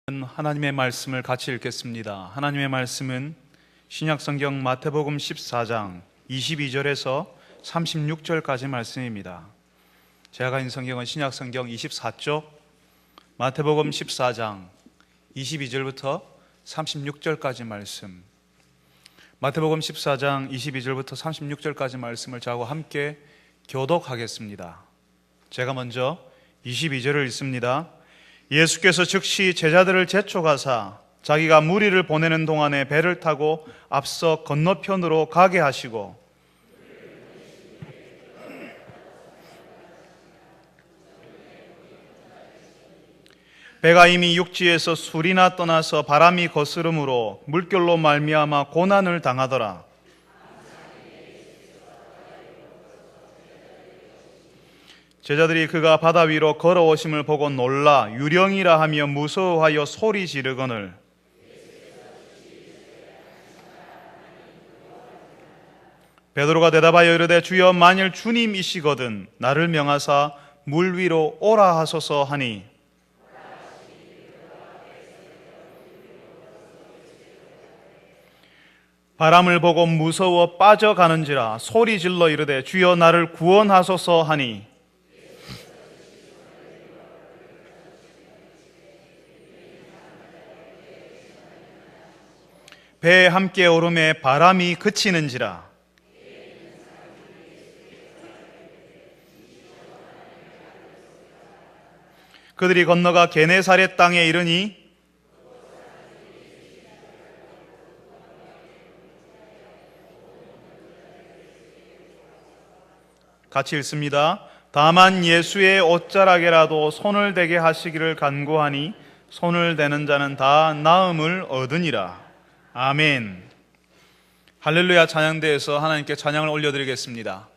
하나님의 말씀을 같이 읽겠습니다. 하나님의 말씀은 신약성경 마태복음 14장 22절에서 36절까지 말씀입니다. 제가 가진 성경은 신약성경 24쪽, 마태복음 14장 22절부터 36절까지 말씀. 마태복음 14장 22절부터 36절까지 말씀을 저하고 함께 교독하겠습니다. 제가 먼저 22절을 읽습니다. 예수께서 즉시 제자들을 재촉하사 자기가 무리를 보내는 동안에 배를 타고 앞서 건너편으로 가게 하시고 배가 이미 육지에서 술이나 떠나서 바람이 거스름으로 물결로 말미암아 고난을 당하더라. 제자들이 그가 바다 위로 걸어오심을 보고 놀라 유령이라 하며 무서워하여 소리 지르거늘 베드로가 대답하여 이르되 주여 만일 주님이시거든 나를 명하사 물 위로 오라 하소서 하니 바람을 보고 무서워 빠져가는지라 소리 질러 이르되 주여 나를 구원하소서 하니 배에 함께 오름에 바람이 그치는지라. 그들이 건너가 게네사렛 땅에 이르니 같이 읽습니다. 다만 예수의 옷자락에라도 손을 대게 하시기를 간구하니 손을 대는 자는 다 나음을 얻으니라. 아멘. 할렐루야 찬양대에서 하나님께 찬양을 올려드리겠습니다.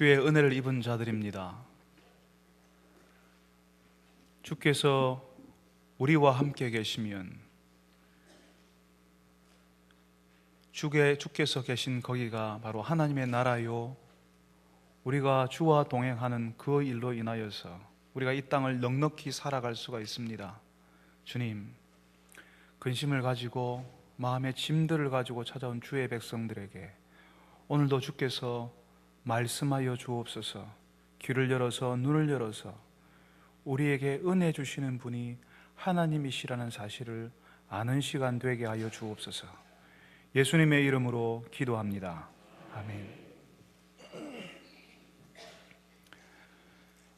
주의 은혜를 입은 자들입니다. 주께서 우리와 함께 계시면 주께서 계신 거기가 바로 하나님의 나라요, 우리가 주와 동행하는 그 일로 인하여서 우리가 이 땅을 넉넉히 살아갈 수가 있습니다. 주님, 근심을 가지고 마음의 짐들을 가지고 찾아온 주의 백성들에게 오늘도 주께서 말씀하여 주옵소서. 귀를 열어서 눈을 열어서 우리에게 은혜 주시는 분이 하나님이시라는 사실을 아는 시간 되게 하여 주옵소서. 예수님의 이름으로 기도합니다. 아멘.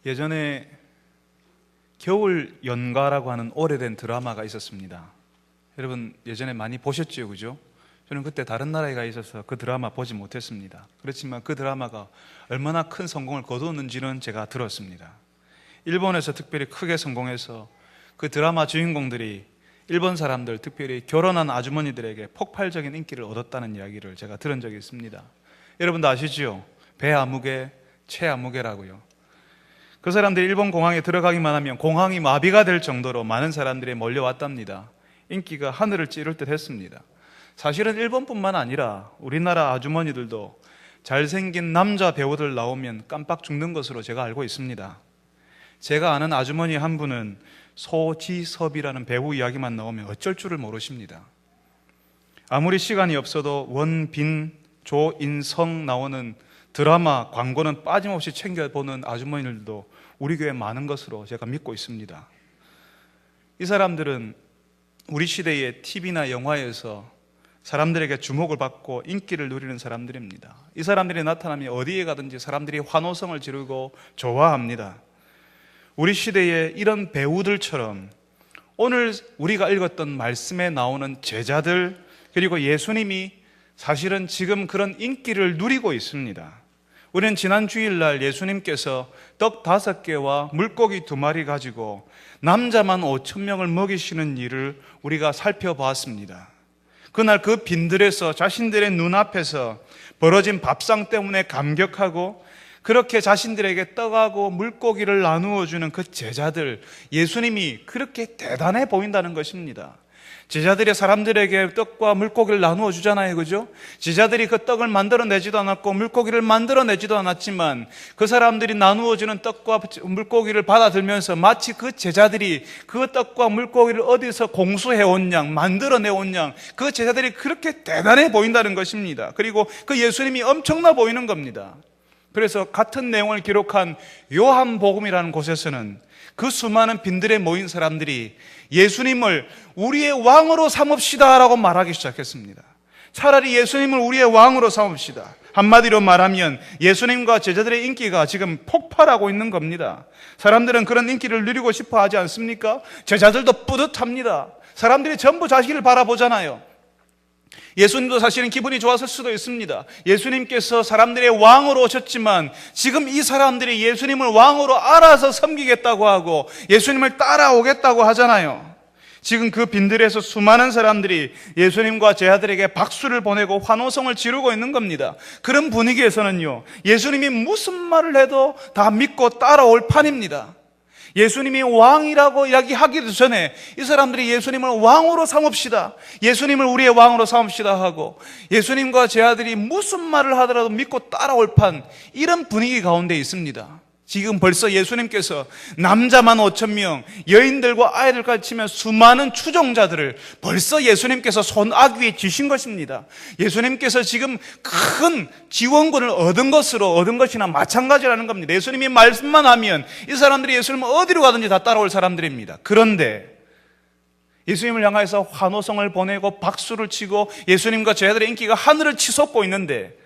예전에 겨울 연가라고 하는 오래된 드라마가 있었습니다. 여러분 예전에 많이 보셨죠, 그죠? 저는 그때 다른 나라에 가 있어서 그 드라마 보지 못했습니다. 그렇지만 그 드라마가 얼마나 큰 성공을 거두었는지는 제가 들었습니다. 일본에서 특별히 크게 성공해서 그 드라마 주인공들이 일본 사람들, 특별히 결혼한 아주머니들에게 폭발적인 인기를 얻었다는 이야기를 제가 들은 적이 있습니다. 여러분도 아시죠? 배아무개, 최아무개라고요. 그 사람들이 일본 공항에 들어가기만 하면 공항이 마비가 될 정도로 많은 사람들이 몰려왔답니다. 인기가 하늘을 찌를 듯 했습니다. 사실은 일본뿐만 아니라 우리나라 아주머니들도 잘생긴 남자 배우들 나오면 깜빡 죽는 것으로 제가 알고 있습니다. 제가 아는 아주머니 한 분은 소지섭이라는 배우 이야기만 나오면 어쩔 줄을 모르십니다. 아무리 시간이 없어도 원빈, 조인성 나오는 드라마 광고는 빠짐없이 챙겨보는 아주머니들도 우리 교회에 많은 것으로 제가 믿고 있습니다. 이 사람들은 우리 시대의 TV나 영화에서 사람들에게 주목을 받고 인기를 누리는 사람들입니다. 이 사람들이 나타나면 어디에 가든지 사람들이 환호성을 지르고 좋아합니다. 우리 시대에 이런 배우들처럼 오늘 우리가 읽었던 말씀에 나오는 제자들, 그리고 예수님이 사실은 지금 그런 인기를 누리고 있습니다. 우리는 지난 주일날 예수님께서 떡 5개와 물고기 2마리 가지고 남자만 5,000명을 먹이시는 일을 우리가 살펴보았습니다. 그날 그 빈들에서 자신들의 눈앞에서 벌어진 밥상 때문에 감격하고 그렇게 자신들에게 떡하고 물고기를 나누어 주는 그 제자들, 예수님이 그렇게 대단해 보인다는 것입니다. 제자들이 사람들에게 떡과 물고기를 나누어 주잖아요, 그죠? 제자들이 그 떡을 만들어내지도 않았고 물고기를 만들어내지도 않았지만 그 사람들이 나누어 주는 떡과 물고기를 받아들면서 마치 그 제자들이 그 떡과 물고기를 어디서 공수해온 양, 만들어내온 양, 그 제자들이 그렇게 대단해 보인다는 것입니다. 그리고 그 예수님이 엄청나 보이는 겁니다. 그래서 같은 내용을 기록한 요한복음이라는 곳에서는 그 수많은 빈들에 모인 사람들이 예수님을 우리의 왕으로 삼읍시다 라고 말하기 시작했습니다. 차라리 예수님을 우리의 왕으로 삼읍시다. 한마디로 말하면 예수님과 제자들의 인기가 지금 폭발하고 있는 겁니다. 사람들은 그런 인기를 누리고 싶어 하지 않습니까? 제자들도 뿌듯합니다. 사람들이 전부 자기를 바라보잖아요. 예수님도 사실은 기분이 좋았을 수도 있습니다. 예수님께서 사람들의 왕으로 오셨지만 지금 이 사람들이 예수님을 왕으로 알아서 섬기겠다고 하고 예수님을 따라오겠다고 하잖아요. 지금 그 빈들에서 수많은 사람들이 예수님과 제자들에게 박수를 보내고 환호성을 지르고 있는 겁니다. 그런 분위기에서는요, 예수님이 무슨 말을 해도 다 믿고 따라올 판입니다. 예수님이 왕이라고 이야기하기도 전에 이 사람들이 예수님을 왕으로 삼읍시다, 예수님을 우리의 왕으로 삼읍시다 하고 예수님과 제 아들이 무슨 말을 하더라도 믿고 따라올 판, 이런 분위기 가운데 있습니다. 지금 벌써 예수님께서 남자만 5,000명, 여인들과 아이들까지 치면 수많은 추종자들을 벌써 예수님께서 손아귀 위에 쥐신 것입니다. 예수님께서 지금 큰 지원군을 얻은 것이나 마찬가지라는 겁니다. 예수님이 말씀만 하면 이 사람들이 예수님을 어디로 가든지 다 따라올 사람들입니다. 그런데 예수님을 향해서 환호성을 보내고 박수를 치고 예수님과 제자들의 인기가 하늘을 치솟고 있는데,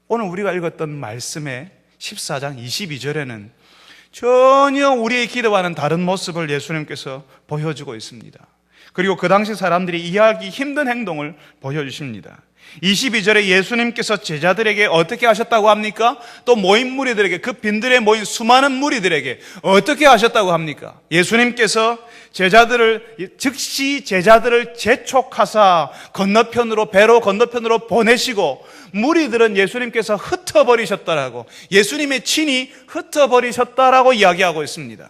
오늘 우리가 읽었던 말씀의 14장 22절에는 전혀 우리의 기대와는 다른 모습을 예수님께서 보여주고 있습니다. 그리고 그 당시 사람들이 이해하기 힘든 행동을 보여주십니다. 22절에 예수님께서 제자들에게 어떻게 하셨다고 합니까? 또 모인 무리들에게, 그 빈들에 모인 수많은 무리들에게 어떻게 하셨다고 합니까? 예수님께서 즉시 제자들을 재촉하사 건너편으로, 배로 건너편으로 보내시고 무리들은 예수님께서 흩어버리셨다라고, 예수님의 친히 흩어버리셨다라고 이야기하고 있습니다.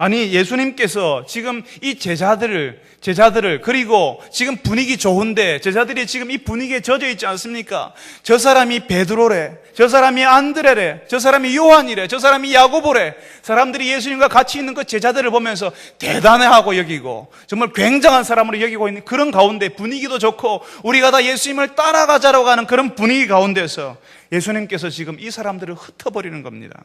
아니, 예수님께서 지금 이 제자들을 그리고 지금 분위기 좋은데 제자들이 지금 이 분위기에 젖어 있지 않습니까? 저 사람이 베드로래, 저 사람이 안드레래, 저 사람이 요한이래, 저 사람이 야고보래. 사람들이 예수님과 같이 있는 그 제자들을 보면서 대단해하고 여기고 정말 굉장한 사람으로 여기고 있는 그런 가운데, 분위기도 좋고 우리가 다 예수님을 따라가자라고 하는 그런 분위기 가운데서 예수님께서 지금 이 사람들을 흩어버리는 겁니다.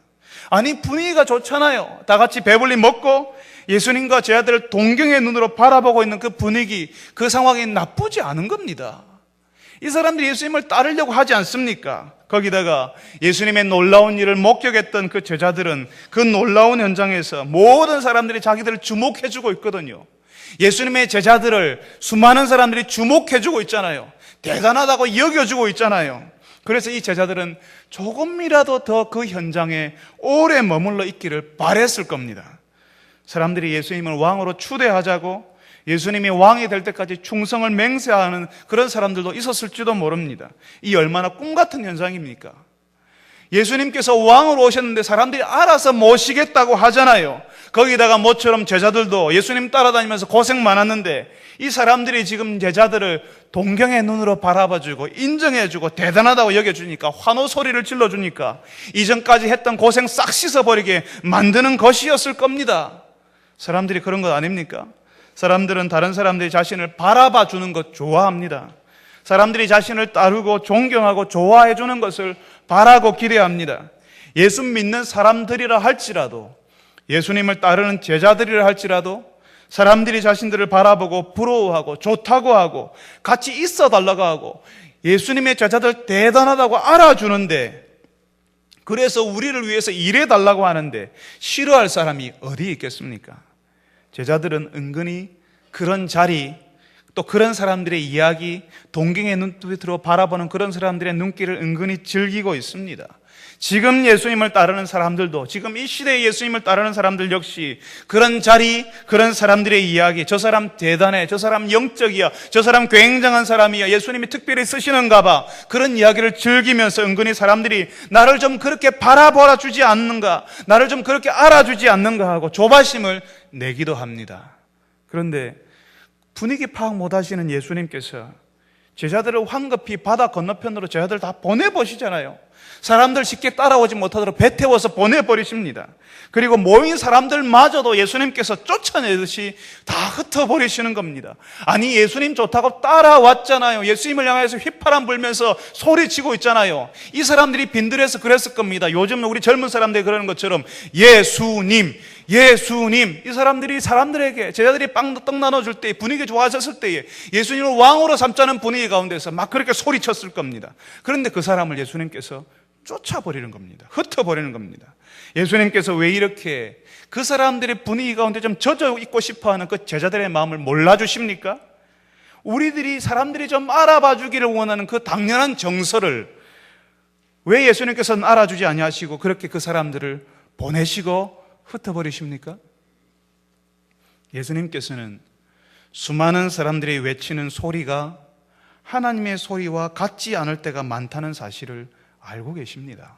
아니, 분위기가 좋잖아요. 다 같이 배불리 먹고 예수님과 제자들을 동경의 눈으로 바라보고 있는 그 분위기, 그 상황이 나쁘지 않은 겁니다. 이 사람들이 예수님을 따르려고 하지 않습니까? 거기다가 예수님의 놀라운 일을 목격했던 그 제자들은 그 놀라운 현장에서 모든 사람들이 자기들을 주목해주고 있거든요. 예수님의 제자들을 수많은 사람들이 주목해주고 있잖아요. 대단하다고 여겨주고 있잖아요. 그래서 이 제자들은 조금이라도 더 그 현장에 오래 머물러 있기를 바랬을 겁니다. 사람들이 예수님을 왕으로 추대하자고, 예수님이 왕이 될 때까지 충성을 맹세하는 그런 사람들도 있었을지도 모릅니다. 이 얼마나 꿈 같은 현상입니까? 예수님께서 왕으로 오셨는데 사람들이 알아서 모시겠다고 하잖아요. 거기다가 모처럼 제자들도 예수님 따라다니면서 고생 많았는데 이 사람들이 지금 제자들을 동경의 눈으로 바라봐주고 인정해주고 대단하다고 여겨주니까, 환호 소리를 질러주니까 이전까지 했던 고생 싹 씻어버리게 만드는 것이었을 겁니다. 사람들이 그런 것 아닙니까? 사람들은 다른 사람들이 자신을 바라봐주는 것 좋아합니다. 사람들이 자신을 따르고 존경하고 좋아해주는 것을 바라고 기대합니다. 예수 믿는 사람들이라 할지라도, 예수님을 따르는 제자들이라 할지라도 사람들이 자신들을 바라보고 부러워하고 좋다고 하고 같이 있어 달라고 하고 예수님의 제자들 대단하다고 알아주는데, 그래서 우리를 위해서 일해 달라고 하는데 싫어할 사람이 어디 있겠습니까? 제자들은 은근히 그런 자리, 또 그런 사람들의 이야기, 동경의 눈빛으로 바라보는 그런 사람들의 눈길을 은근히 즐기고 있습니다. 지금 예수님을 따르는 사람들도, 지금 이 시대에 예수님을 따르는 사람들 역시 그런 자리, 그런 사람들의 이야기, 저 사람 대단해, 저 사람 영적이야, 저 사람 굉장한 사람이야, 예수님이 특별히 쓰시는가 봐, 그런 이야기를 즐기면서 은근히 사람들이 나를 좀 그렇게 바라보아 주지 않는가, 나를 좀 그렇게 알아주지 않는가 하고 조바심을 내기도 합니다. 그런데 분위기 파악 못하시는 예수님께서 제자들을 황급히 바다 건너편으로 제자들 다 보내보시잖아요. 사람들 쉽게 따라오지 못하도록 배 태워서 보내버리십니다. 그리고 모인 사람들마저도 예수님께서 쫓아내듯이 다 흩어버리시는 겁니다. 아니, 예수님 좋다고 따라왔잖아요. 예수님을 향해서 휘파람 불면서 소리치고 있잖아요. 이 사람들이 빈들에서 그랬을 겁니다. 요즘 우리 젊은 사람들이 그러는 것처럼 예수님, 예수님. 이 사람들이 사람들에게, 제자들이 떡 나눠줄 때, 분위기 좋아졌을 때에 예수님을 왕으로 삼자는 분위기 가운데서 막 그렇게 소리쳤을 겁니다. 그런데 그 사람을 예수님께서 쫓아버리는 겁니다. 흩어버리는 겁니다. 예수님께서 왜 이렇게 그 사람들의 분위기 가운데 좀 젖어 있고 싶어하는 그 제자들의 마음을 몰라주십니까? 우리들이, 사람들이 좀 알아봐 주기를 원하는 그 당연한 정서를 왜 예수님께서는 알아주지 아니하시고 그렇게 그 사람들을 보내시고 흩어버리십니까? 예수님께서는 수많은 사람들이 외치는 소리가 하나님의 소리와 같지 않을 때가 많다는 사실을 알고 계십니다.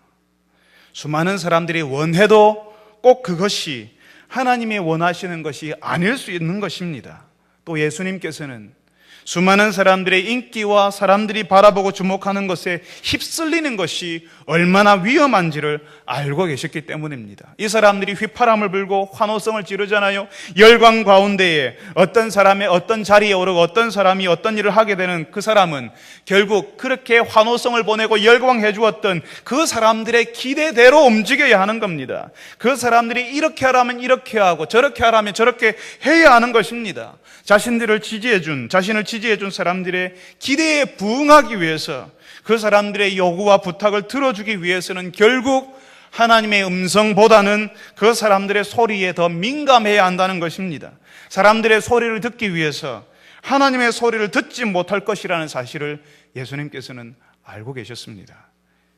수많은 사람들이 원해도 꼭 그것이 하나님이 원하시는 것이 아닐 수 있는 것입니다. 또 예수님께서는 수많은 사람들의 인기와 사람들이 바라보고 주목하는 것에 휩쓸리는 것이 얼마나 위험한지를 알고 계셨기 때문입니다. 이 사람들이 휘파람을 불고 환호성을 지르잖아요. 열광 가운데에 어떤 사람의 어떤 자리에 오르고 어떤 사람이 어떤 일을 하게 되는 그 사람은 결국 그렇게 환호성을 보내고 열광해 주었던 그 사람들의 기대대로 움직여야 하는 겁니다. 그 사람들이 이렇게 하라면 이렇게 하고 저렇게 하라면 저렇게 해야 하는 것입니다. 자신을 지지해준 사람들의 기대에 부응하기 위해서, 그 사람들의 요구와 부탁을 들어주기 위해서는 결국 하나님의 음성보다는 그 사람들의 소리에 더 민감해야 한다는 것입니다. 사람들의 소리를 듣기 위해서 하나님의 소리를 듣지 못할 것이라는 사실을 예수님께서는 알고 계셨습니다.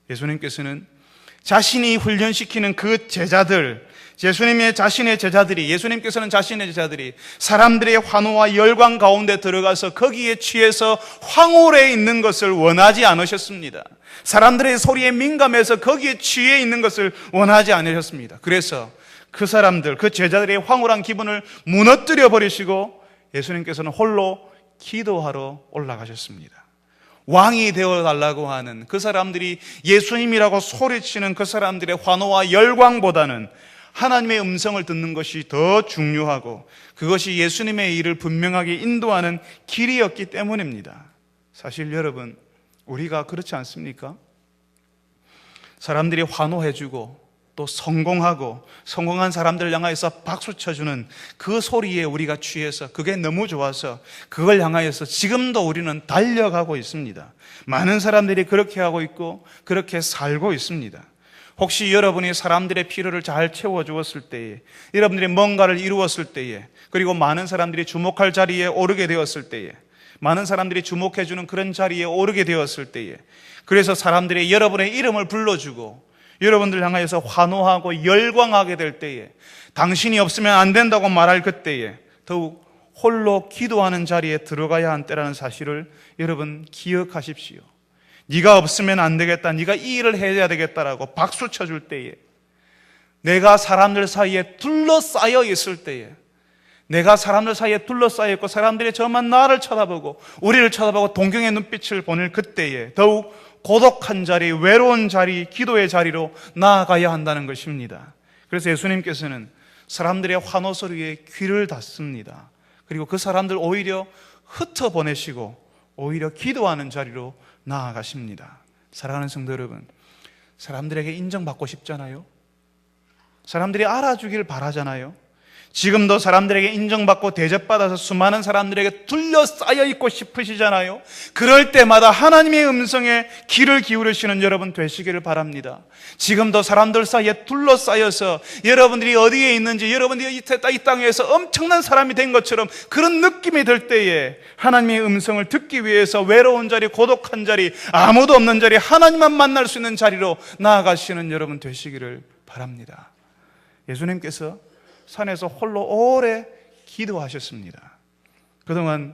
예수님께서는 자신이 훈련시키는 그 제자들, 예수님께서는 자신의 제자들이 사람들의 환호와 열광 가운데 들어가서 거기에 취해서 황홀해 있는 것을 원하지 않으셨습니다. 사람들의 소리에 민감해서 거기에 취해 있는 것을 원하지 않으셨습니다. 그래서 그 제자들의 황홀한 기분을 무너뜨려 버리시고 예수님께서는 홀로 기도하러 올라가셨습니다. 왕이 되어달라고 하는 그 사람들이 예수님이라고 소리치는 그 사람들의 환호와 열광보다는 하나님의 음성을 듣는 것이 더 중요하고 그것이 예수님의 일을 분명하게 인도하는 길이었기 때문입니다. 사실 여러분, 우리가 그렇지 않습니까? 사람들이 환호해주고 또 성공한 사람들을 향하여서 박수 쳐주는 그 소리에 우리가 취해서 그게 너무 좋아서 그걸 향하여서 지금도 우리는 달려가고 있습니다. 많은 사람들이 그렇게 하고 있고 그렇게 살고 있습니다. 혹시 여러분이 사람들의 필요를 잘 채워주었을 때에, 여러분들이 뭔가를 이루었을 때에, 그리고 많은 사람들이 주목할 자리에 오르게 되었을 때에, 많은 사람들이 주목해주는 그런 자리에 오르게 되었을 때에, 그래서 사람들이 여러분의 이름을 불러주고 여러분들 향하여서 환호하고 열광하게 될 때에, 당신이 없으면 안 된다고 말할 그때에 더욱 홀로 기도하는 자리에 들어가야 한 때라는 사실을 여러분 기억하십시오. 네가 없으면 안 되겠다, 네가 이 일을 해야 되겠다라고 박수 쳐줄 때에, 내가 사람들 사이에 둘러싸여 있을 때에, 내가 사람들 사이에 둘러싸여 있고 사람들이 저만 나를 쳐다보고 우리를 쳐다보고 동경의 눈빛을 보낼 그때에 더욱 고독한 자리, 외로운 자리, 기도의 자리로 나아가야 한다는 것입니다. 그래서 예수님께서는 사람들의 환호 소리에 귀를 닫습니다. 그리고 그 사람들 오히려 흩어보내시고 오히려 기도하는 자리로 나아가십니다. 사랑하는 성도 여러분, 사람들에게 인정받고 싶잖아요. 사람들이 알아주길 바라잖아요. 지금도 사람들에게 인정받고 대접받아서 수많은 사람들에게 둘러싸여 있고 싶으시잖아요. 그럴 때마다 하나님의 음성에 귀를 기울이시는 여러분 되시기를 바랍니다. 지금도 사람들 사이에 둘러싸여서 여러분들이 어디에 있는지, 여러분들이 이 땅에서 엄청난 사람이 된 것처럼 그런 느낌이 들 때에 하나님의 음성을 듣기 위해서 외로운 자리, 고독한 자리, 아무도 없는 자리, 하나님만 만날 수 있는 자리로 나아가시는 여러분 되시기를 바랍니다. 예수님께서 산에서 홀로 오래 기도하셨습니다. 그동안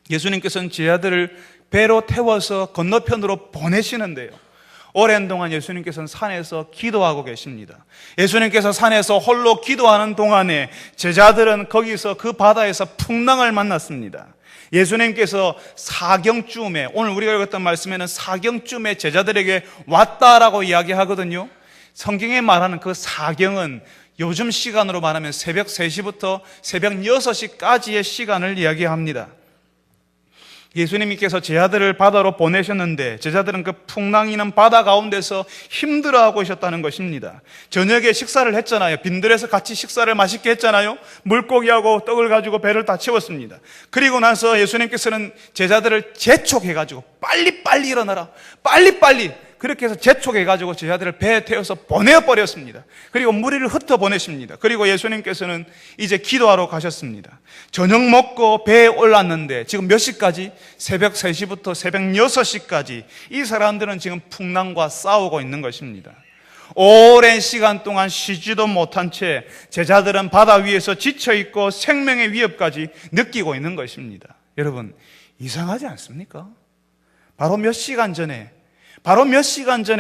예수님께서는 제자들을 배로 태워서 건너편으로 보내시는데요, 오랜 동안 예수님께서는 산에서 기도하고 계십니다. 예수님께서 산에서 홀로 기도하는 동안에 제자들은 거기서 그 바다에서 풍랑을 만났습니다. 예수님께서 사경쯤에, 오늘 우리가 읽었던 말씀에는 사경쯤에 제자들에게 왔다라고 이야기하거든요. 성경에 말하는 그 사경은 요즘 시간으로 말하면 새벽 3시부터 새벽 6시까지의 시간을 이야기합니다. 예수님께서 제자들을 바다로 보내셨는데 제자들은 그 풍랑이는 바다 가운데서 힘들어하고 있었다는 것입니다. 저녁에 식사를 했잖아요. 빈들에서 같이 식사를 맛있게 했잖아요. 물고기하고 떡을 가지고 배를 다 채웠습니다. 그리고 나서 예수님께서는 제자들을 재촉해가지고 빨리빨리 일어나라, 빨리빨리, 그렇게 해서 재촉해가지고 제자들을 배에 태워서 보내버렸습니다. 그리고 무리를 흩어보내십니다. 그리고 예수님께서는 이제 기도하러 가셨습니다. 저녁 먹고 배에 올랐는데 지금 몇 시까지? 새벽 3시부터 새벽 6시까지 이 사람들은 지금 풍랑과 싸우고 있는 것입니다. 오랜 시간 동안 쉬지도 못한 채 제자들은 바다 위에서 지쳐있고 생명의 위협까지 느끼고 있는 것입니다. 여러분, 이상하지 않습니까? 바로 몇 시간 전에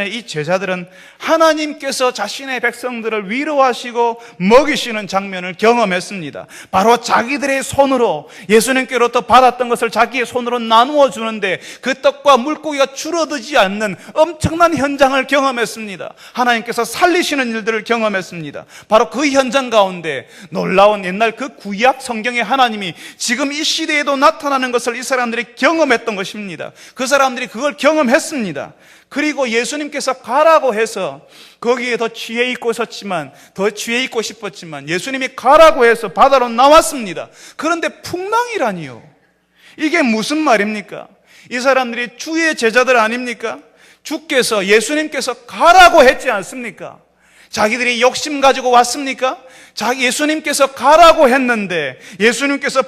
이 제자들은 하나님께서 자신의 백성들을 위로하시고 먹이시는 장면을 경험했습니다. 바로 자기들의 손으로 예수님께로부터 받았던 것을 자기의 손으로 나누어 주는데 그 떡과 물고기가 줄어들지 않는 엄청난 현장을 경험했습니다. 하나님께서 살리시는 일들을 경험했습니다. 바로 그 현장 가운데 놀라운 옛날 그 구약 성경의 하나님이 지금 이 시대에도 나타나는 것을 이 사람들이 경험했던 것입니다. 그 사람들이 그걸 경험했습니다. 그리고 예수님께서 가라고 해서 거기에 더 취해 있고 싶었지만 예수님이 가라고 해서 바다로 나왔습니다. 그런데 풍랑이라니요. 이게 무슨 말입니까? 이 사람들이 주의 제자들 아닙니까? 예수님께서 가라고 했지 않습니까? 자기들이 욕심 가지고 왔습니까? 예수님께서 가라고 했는데, 예수님께서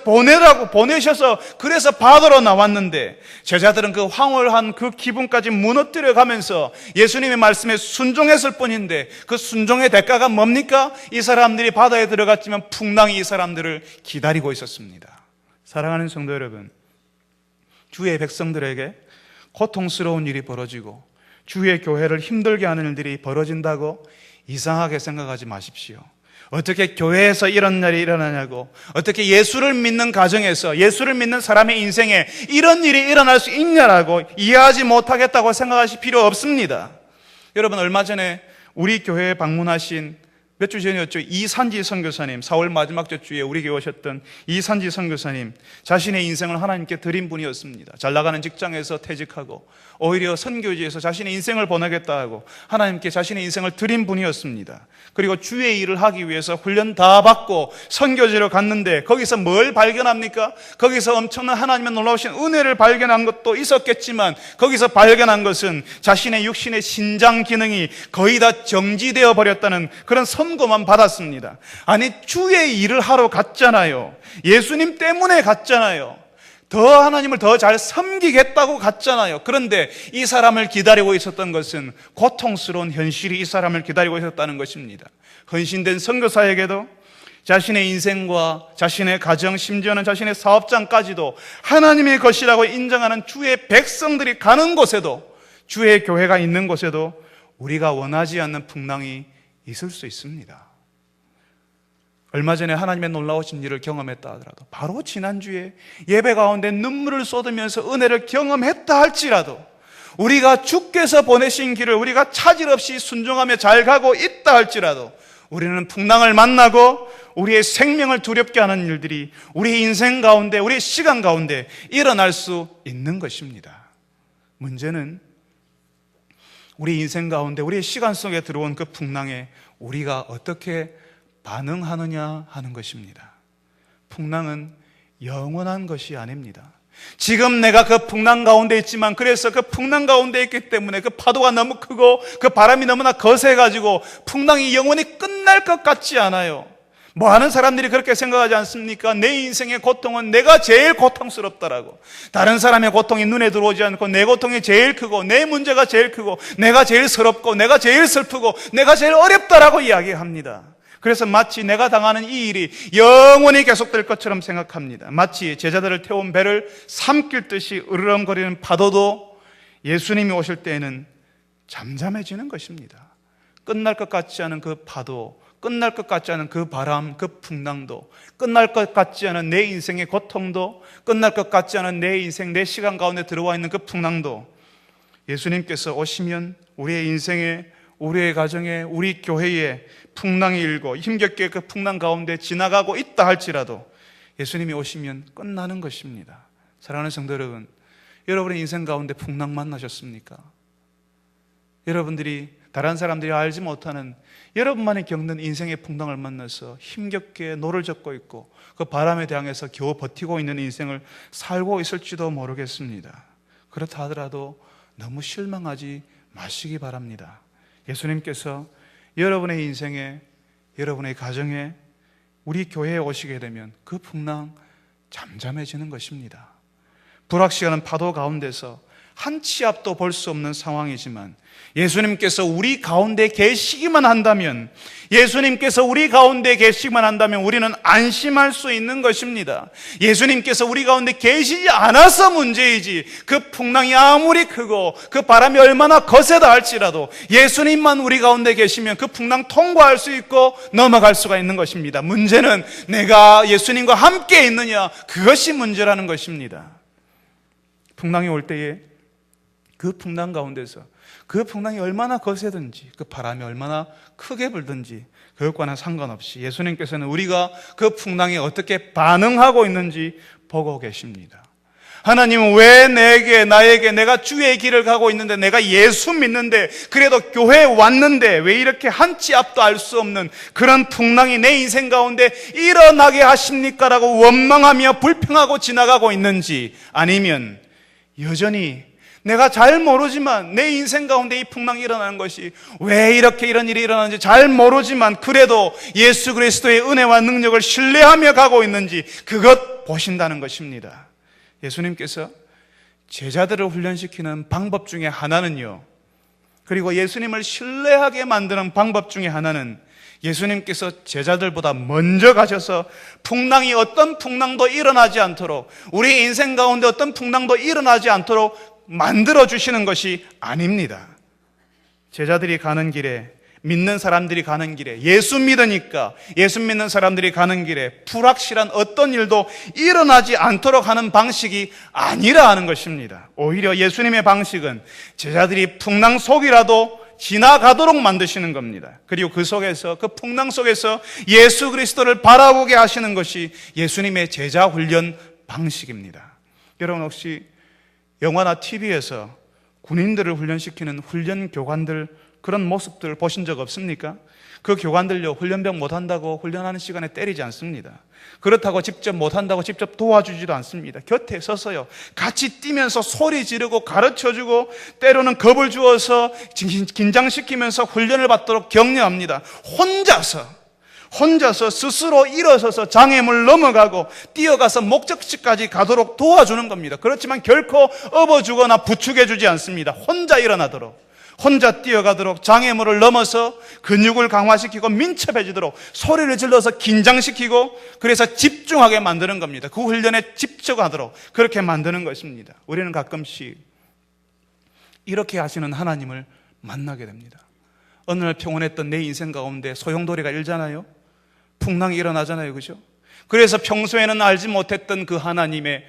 보내셔서 그래서 바다로 나왔는데, 제자들은 그 황홀한 그 기분까지 무너뜨려 가면서 예수님의 말씀에 순종했을 뿐인데, 그 순종의 대가가 뭡니까? 이 사람들이 바다에 들어갔지만 풍랑이 이 사람들을 기다리고 있었습니다. 사랑하는 성도 여러분, 주의 백성들에게 고통스러운 일이 벌어지고 주의 교회를 힘들게 하는 일들이 벌어진다고 이상하게 생각하지 마십시오. 어떻게 교회에서 이런 일이 일어나냐고, 어떻게 예수를 믿는 가정에서, 예수를 믿는 사람의 인생에 이런 일이 일어날 수 있냐라고 이해하지 못하겠다고 생각하실 필요 없습니다. 여러분, 얼마 전에 우리 교회에 방문하신, 몇 주 전이었죠, 이산지 선교사님, 4월 마지막 주에 우리 교회 오셨던 이산지 선교사님, 자신의 인생을 하나님께 드린 분이었습니다. 잘 나가는 직장에서 퇴직하고 오히려 선교지에서 자신의 인생을 보내겠다 하고 하나님께 자신의 인생을 드린 분이었습니다. 그리고 주의 일을 하기 위해서 훈련 다 받고 선교지로 갔는데 거기서 뭘 발견합니까? 거기서 엄청난 하나님의 놀라우신 은혜를 발견한 것도 있었겠지만, 거기서 발견한 것은 자신의 육신의 신장 기능이 거의 다 정지되어 버렸다는 그런 선고만 받았습니다. 아니, 주의 일을 하러 갔잖아요. 예수님 때문에 갔잖아요. 더 하나님을 더 잘 섬기겠다고 갔잖아요. 그런데 이 사람을 기다리고 있었던 것은 고통스러운 현실이 이 사람을 기다리고 있었다는 것입니다. 헌신된 선교사에게도 자신의 인생과 자신의 가정, 심지어는 자신의 사업장까지도 하나님의 것이라고 인정하는 주의 백성들이 가는 곳에도, 주의 교회가 있는 곳에도 우리가 원하지 않는 풍랑이 있을 수 있습니다. 얼마 전에 하나님의 놀라우신 일을 경험했다 하더라도, 바로 지난주에 예배 가운데 눈물을 쏟으면서 은혜를 경험했다 할지라도, 우리가 주께서 보내신 길을 우리가 차질 없이 순종하며 잘 가고 있다 할지라도, 우리는 풍랑을 만나고 우리의 생명을 두렵게 하는 일들이 우리의 인생 가운데, 우리의 시간 가운데 일어날 수 있는 것입니다. 문제는 우리 인생 가운데, 우리의 시간 속에 들어온 그 풍랑에 우리가 어떻게 반응하느냐 하는 것입니다. 풍랑은 영원한 것이 아닙니다. 지금 내가 그 풍랑 가운데 있지만, 그래서 그 풍랑 가운데 있기 때문에 그 파도가 너무 크고 그 바람이 너무나 거세가지고 풍랑이 영원히 끝날 것 같지 않아요. 많은 사람들이 그렇게 생각하지 않습니까? 내 인생의 고통은 내가 제일 고통스럽다라고. 다른 사람의 고통이 눈에 들어오지 않고 내 고통이 제일 크고 내 문제가 제일 크고 내가 제일 서럽고 내가 제일 슬프고 내가 제일 어렵다라고 이야기합니다. 그래서 마치 내가 당하는 이 일이 영원히 계속될 것처럼 생각합니다. 마치 제자들을 태운 배를 삼킬 듯이 으르렁거리는 파도도 예수님이 오실 때에는 잠잠해지는 것입니다. 끝날 것 같지 않은 그 파도, 끝날 것 같지 않은 그 바람, 그 풍랑도, 끝날 것 같지 않은 내 인생의 고통도, 끝날 것 같지 않은 내 인생, 내 시간 가운데 들어와 있는 그 풍랑도, 예수님께서 오시면 우리의 인생에, 우리의 가정에, 우리 교회에 풍랑이 일고 힘겹게 그 풍랑 가운데 지나가고 있다 할지라도 예수님이 오시면 끝나는 것입니다. 사랑하는 성도 여러분, 여러분의 인생 가운데 풍랑 만나셨습니까? 여러분들이 다른 사람들이 알지 못하는, 여러분만이 겪는 인생의 풍랑을 만나서 힘겹게 노를 젓고 있고 그 바람에 대항해서 겨우 버티고 있는 인생을 살고 있을지도 모르겠습니다. 그렇다 하더라도 너무 실망하지 마시기 바랍니다. 예수님께서 여러분의 인생에, 여러분의 가정에, 우리 교회에 오시게 되면 그 풍랑 잠잠해지는 것입니다. 불확실한 파도 가운데서 한 치 앞도 볼 수 없는 상황이지만 예수님께서 우리 가운데 계시기만 한다면, 예수님께서 우리 가운데 계시기만 한다면 우리는 안심할 수 있는 것입니다. 예수님께서 우리 가운데 계시지 않아서 문제이지, 그 풍랑이 아무리 크고 그 바람이 얼마나 거세다 할지라도 예수님만 우리 가운데 계시면 그 풍랑 통과할 수 있고 넘어갈 수가 있는 것입니다. 문제는 내가 예수님과 함께 있느냐, 그것이 문제라는 것입니다. 풍랑이 올 때에 그 풍랑 가운데서 그 풍랑이 얼마나 거세든지, 그 바람이 얼마나 크게 불든지 그것과는 상관없이 예수님께서는 우리가 그 풍랑에 어떻게 반응하고 있는지 보고 계십니다. 하나님은 왜 나에게 내가 주의 길을 가고 있는데, 내가 예수 믿는데, 그래도 교회에 왔는데 왜 이렇게 한 치 앞도 알 수 없는 그런 풍랑이 내 인생 가운데 일어나게 하십니까? 라고 원망하며 불평하고 지나가고 있는지, 아니면 여전히 내가 잘 모르지만 내 인생 가운데 이 풍랑이 일어나는 것이 왜 이렇게 이런 일이 일어나는지 잘 모르지만 그래도 예수 그리스도의 은혜와 능력을 신뢰하며 가고 있는지 그것 보신다는 것입니다. 예수님께서 제자들을 훈련시키는 방법 중에 하나는요, 그리고 예수님을 신뢰하게 만드는 방법 중에 하나는 예수님께서 제자들보다 먼저 가셔서 풍랑이 어떤 풍랑도 일어나지 않도록, 우리 인생 가운데 어떤 풍랑도 일어나지 않도록 만들어주시는 것이 아닙니다. 제자들이 가는 길에, 믿는 사람들이 가는 길에, 예수 믿으니까 예수 믿는 사람들이 가는 길에 불확실한 어떤 일도 일어나지 않도록 하는 방식이 아니라 하는 것입니다. 오히려 예수님의 방식은 제자들이 풍랑 속이라도 지나가도록 만드시는 겁니다. 그리고 그 속에서, 그 풍랑 속에서 예수 그리스도를 바라보게 하시는 것이 예수님의 제자 훈련 방식입니다. 여러분 혹시 영화나 TV에서 군인들을 훈련시키는 훈련 교관들, 그런 모습들 보신 적 없습니까? 그 교관들요, 훈련병 못한다고 훈련하는 시간에 때리지 않습니다. 그렇다고 직접 못한다고 직접 도와주지도 않습니다. 곁에 서서요, 같이 뛰면서 소리 지르고 가르쳐주고 때로는 겁을 주어서 긴장시키면서 훈련을 받도록 격려합니다. 혼자서 스스로 일어서서 장애물 넘어가고 뛰어가서 목적지까지 가도록 도와주는 겁니다. 그렇지만 결코 업어주거나 부축해주지 않습니다. 혼자 일어나도록, 혼자 뛰어가도록, 장애물을 넘어서 근육을 강화시키고 민첩해지도록 소리를 질러서 긴장시키고, 그래서 집중하게 만드는 겁니다. 그 훈련에 집중하도록 그렇게 만드는 것입니다. 우리는 가끔씩 이렇게 하시는 하나님을 만나게 됩니다. 어느 날 평온했던 내 인생 가운데 소용돌이가 일잖아요. 풍랑이 일어나잖아요. 그죠? 그래서 평소에는 알지 못했던 그 하나님의,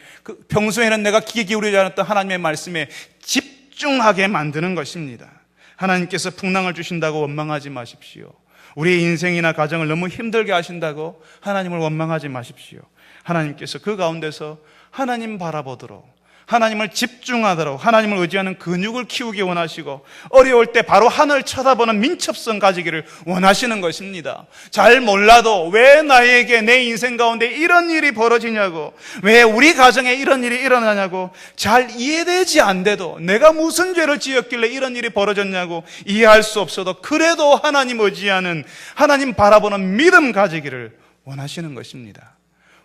평소에는 내가 귀 기울이지 않았던 하나님의 말씀에 집중하게 만드는 것입니다. 하나님께서 풍랑을 주신다고 원망하지 마십시오. 우리의 인생이나 가정을 너무 힘들게 하신다고 하나님을 원망하지 마십시오. 하나님께서 그 가운데서 하나님 바라보도록, 하나님을 집중하도록, 하나님을 의지하는 근육을 키우기 원하시고, 어려울 때 바로 하늘 쳐다보는 민첩성 가지기를 원하시는 것입니다. 잘 몰라도 왜 나에게 내 인생 가운데 이런 일이 벌어지냐고, 왜 우리 가정에 이런 일이 일어나냐고 잘 이해되지 않대도, 내가 무슨 죄를 지었길래 이런 일이 벌어졌냐고 이해할 수 없어도 그래도 하나님 의지하는, 하나님 바라보는 믿음 가지기를 원하시는 것입니다.